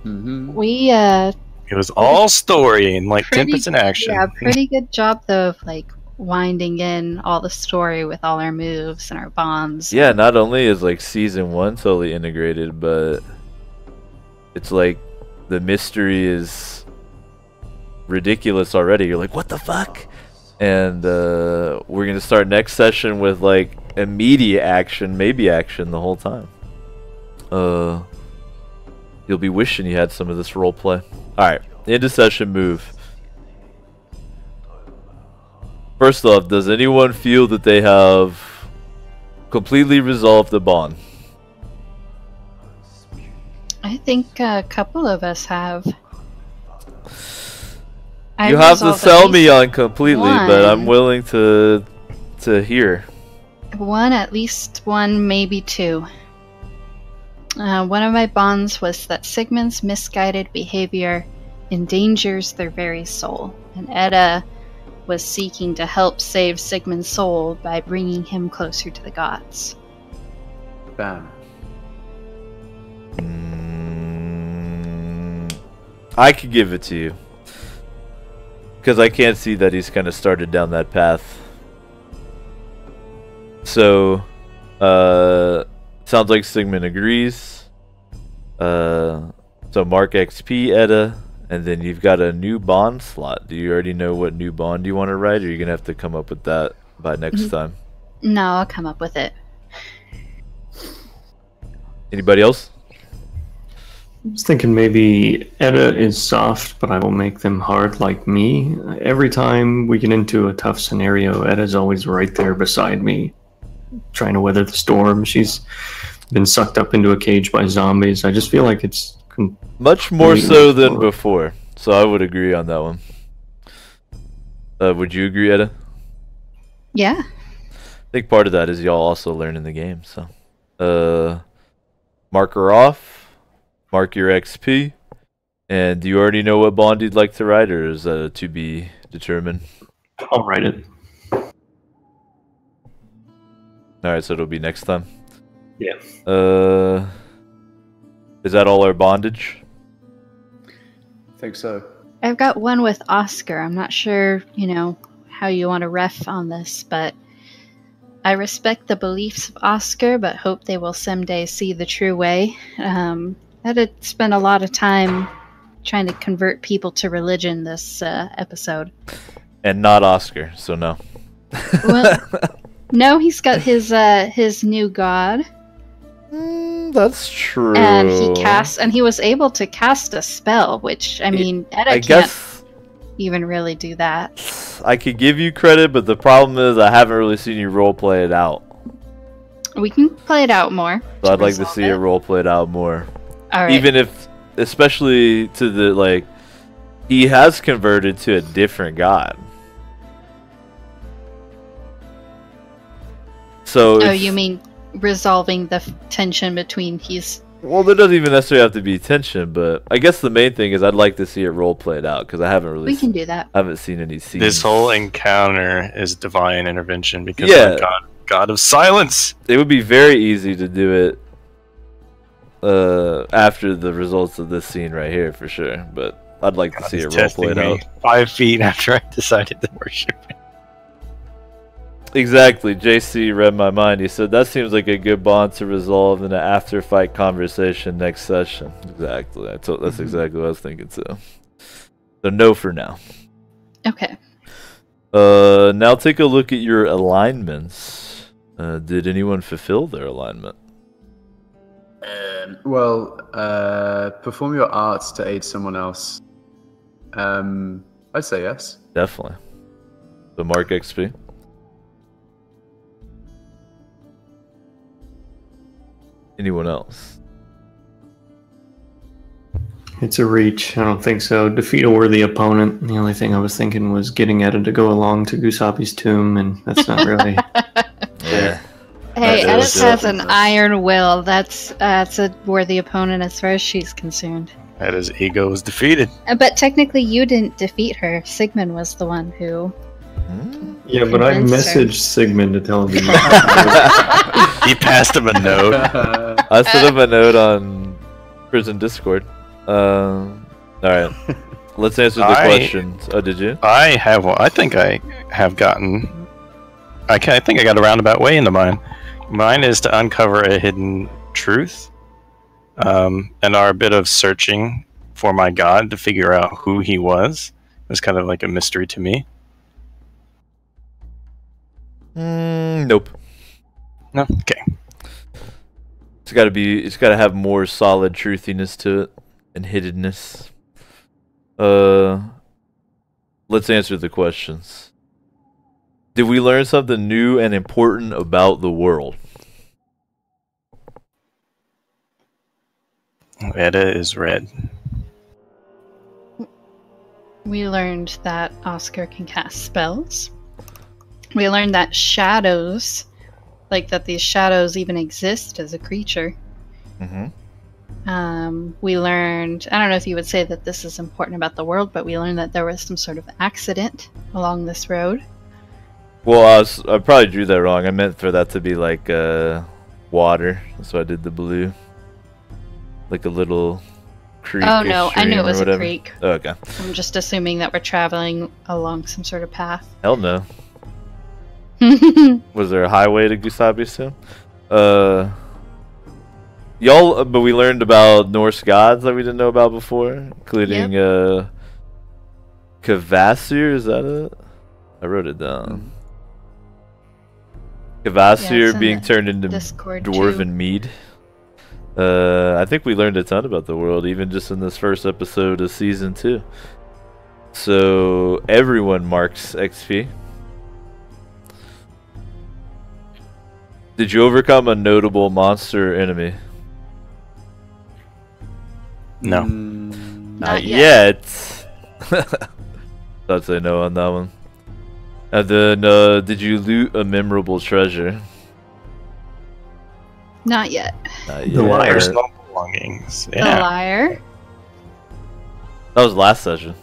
Mm-hmm. We It was all story and like Pretty- 10% action. yeah, pretty good job though of like winding in all the story with all our moves and our bonds. Yeah, not only is like season 1 totally integrated, but it's like the mystery is ridiculous already. You're like, what the fuck? And we're gonna start next session with like immediate action, maybe action the whole time. You'll be wishing you had some of this role play. All right, end of session move. First off, does anyone feel that they have completely resolved the bond? I think a couple of us have. You have to sell me on completely, but I'm willing to hear. One, at least one, maybe two. One of my bonds was that Sigmund's misguided behavior endangers their very soul, and Edda was seeking to help save Sigmund's soul by bringing him closer to the gods. Bam. I could give it to you. Because I can't see that he's kind of started down that path. So, sounds like Sigmund agrees. So mark XP, Edda, and then you've got a new bond slot. Do you already know what new bond you want to write, or are you going to have to come up with that by next time? No, I'll come up with it. Anybody else? I was thinking maybe Edda is soft, but I will make them hard like me. Every time we get into a tough scenario, Edda's always right there beside me, trying to weather the storm. She's been sucked up into a cage by zombies. I just feel like it's Much more so than before, so I would agree on that one. Would you agree, Edda? Yeah. I think part of that is y'all also learning the game, so. Mark her off. Mark your XP. And do you already know what bond you'd like to write, or is that to be determined? I'll write it. Alright, so it'll be next time. Yeah. Is that all our bondage? I think so. I've got one with Oscar. I'm not sure, how you want to ref on this, but I respect the beliefs of Oscar, but hope they will someday see the true way. I had to spend a lot of time trying to convert people to religion this episode. And not Oscar, so no. Well, no, he's got his new god. That's true. And he was able to cast a spell, which, Etta I can't guess even really do that. I could give you credit, but the problem is I haven't really seen you roleplay it out. We can play it out more. So I'd like to see it roleplay it out more. All right. Even if, especially to the, he has converted to a different god. So oh, you mean resolving the tension between Well, there doesn't even necessarily have to be tension, but I guess the main thing is I'd like to see it role played out because I haven't really. We can do that. I haven't seen any scenes. This whole encounter is divine intervention because I'm God of silence. It would be very easy to do it after the results of this scene right here for sure, but I'd like to see it role played out. 5 feet after I decided to worship him. Exactly. JC read my mind. He said, that seems like a good bond to resolve in an after-fight conversation next session. Exactly. That's exactly what I was thinking, too. So no for now. Okay. Now take a look at your alignments. Did anyone fulfill their alignment? Perform your arts to aid someone else. I'd say yes. Definitely. So mark XP. Anyone else? It's a reach. I don't think so. Defeat a worthy opponent. The only thing I was thinking was getting Etta to go along to Gusapi's tomb, and that's not really. Yeah. Hey, Edith has an iron will. That's a worthy opponent as far as she's concerned. His ego was defeated. But technically, you didn't defeat her. Sigmund was the one who. Yeah, but I messaged Sigmund to tell him. He passed him a note. I sent him a note on Prison Discord. Alright. Let's answer the questions. Oh, did you? I have one. I think I have gotten... I think I got a roundabout way into mine. Mine is to uncover a hidden truth. And our bit of searching for my god to figure out who he was kind of like a mystery to me. Nope. No? Okay. It's gotta have more solid truthiness to it and hiddenness. Let's answer the questions. Did we learn something new and important about the world? Etta is red. We learned that Oscar can cast spells. We learned that shadows, that these shadows even exist as a creature. We learned, I don't know if you would say that this is important about the world, but we learned that there was some sort of accident along this road. Well, I probably drew that wrong. I meant for that to be like water, so I did the blue. Like a little creek. Oh no, I knew it was a creek. Oh, okay. I'm just assuming that we're traveling along some sort of path. Hell no. Was there a highway to Gusabi's tomb? But we learned about Norse gods that we didn't know about before, including Kvasir, is that it? I wrote it down. Kvasir being turned into Discord dwarven too. mead. I think we learned a ton about the world, even just in this first episode of season 2. So everyone marks XP. Did you overcome a notable monster enemy? No. Not yet. I'd say no on that one. And then, did you loot a memorable treasure? Not yet. Not yet. The liar. Personal belongings. The Yeah. liar. That was last session.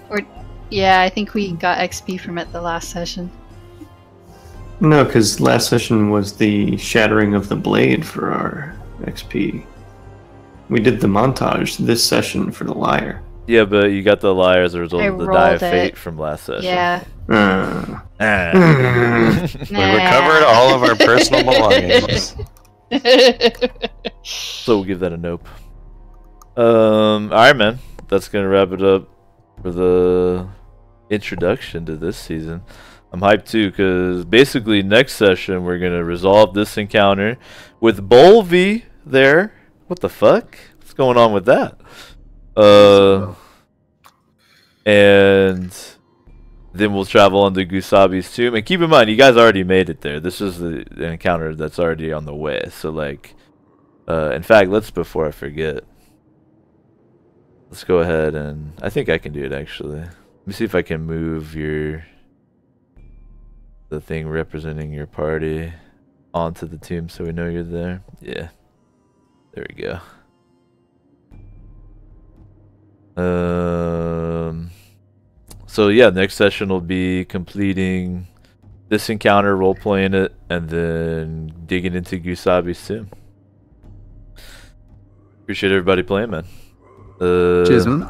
Yeah, I think we got XP from it the last session. No, because last session was the shattering of the blade for our XP. We did the montage this session for the lyre. Yeah, but you got the lyre as a result I of the Die of rolled Fate it. from last session. Yeah. Ah. We recovered all of our personal belongings. So we'll give that a nope. Alright, man. That's gonna wrap it up for the introduction to this season. I'm hyped too, because basically next session we're gonna resolve this encounter with Bolvi there. What the fuck? What's going on with that? And then we'll travel on to Gusabi's tomb. And keep in mind, you guys already made it there. This is the encounter that's already on the way. So, like, in fact, before I forget, let's go ahead and, I think I can do it actually. Let me see if I can move the thing representing your party onto the tomb so we know you're there. Yeah. There we go. So yeah, next session will be completing this encounter, role playing it, and then digging into Gusabi's tomb. Appreciate everybody playing, man. Cheers, man.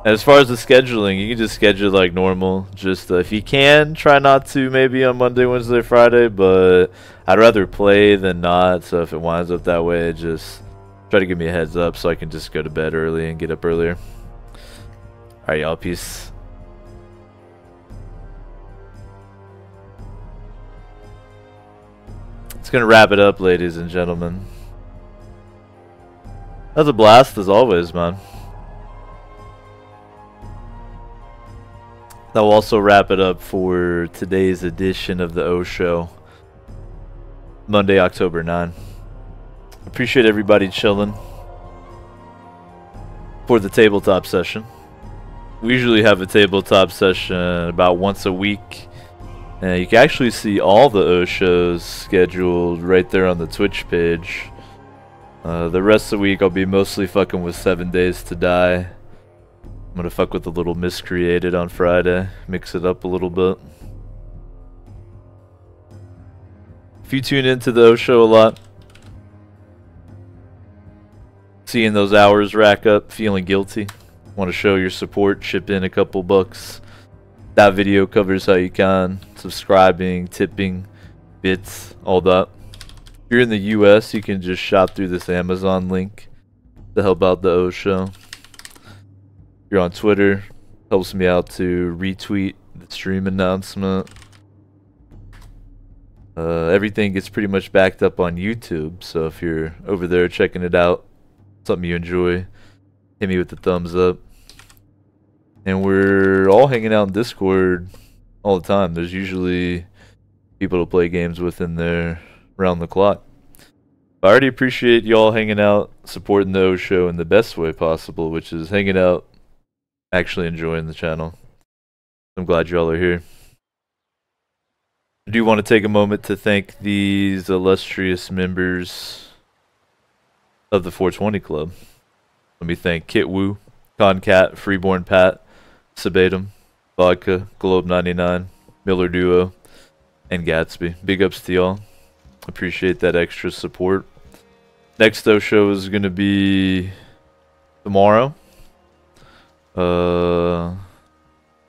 As far as the scheduling, you can just schedule like normal. Just if you can, try not to maybe on Monday, Wednesday, Friday, but I'd rather play than not. So if it winds up that way, just try to give me a heads up so I can just go to bed early and get up earlier. Alright, y'all. Peace. It's gonna wrap it up, ladies and gentlemen. That was a blast as always, man. That will also wrap it up for today's edition of the O Show, Monday, October 9. Appreciate everybody chilling for the tabletop session. We usually have a tabletop session about once a week. You can actually see all the O shows scheduled right there on the Twitch page. The rest of the week I'll be mostly fucking with 7 Days to Die. I'm gonna fuck with a little Miscreated on Friday, mix it up a little bit. If you tune into the O show a lot, seeing those hours rack up, feeling guilty, want to show your support, chip in a couple bucks. That video covers how you can. Subscribing, tipping, bits, all that. If you're in the US, you can just shop through this Amazon link to help out the O show. If you're on Twitter, helps me out to retweet the stream announcement. Everything gets pretty much backed up on YouTube, so if you're over there checking it out, something you enjoy, hit me with the thumbs up. And we're all hanging out in Discord all the time. There's usually people to play games with in there around the clock. I already appreciate y'all hanging out, supporting the O show in the best way possible, which is hanging out, actually enjoying the channel. I'm glad y'all are here. I do want to take a moment to thank these illustrious members of the 420 Club. Let me thank Kit Woo, Concat, Freeborn Pat, Sabatum, Vodka, Globe 99, Miller Duo, and Gatsby. Big ups to y'all. Appreciate that extra support. Next O show is going to be tomorrow.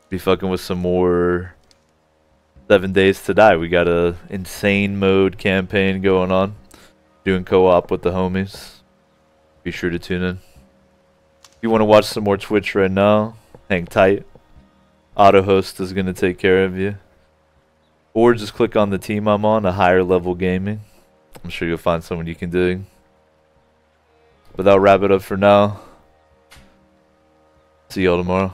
Be fucking with some more 7 Days to Die. We got a insane mode campaign going on. Doing co-op with the homies. Be sure to tune in. If you want to watch some more Twitch right now, hang tight. AutoHost is going to take care of you. Or just click on the team I'm on, a higher level gaming. I'm sure you'll find someone you can dig. But that'll wrap it up for now. See y'all tomorrow.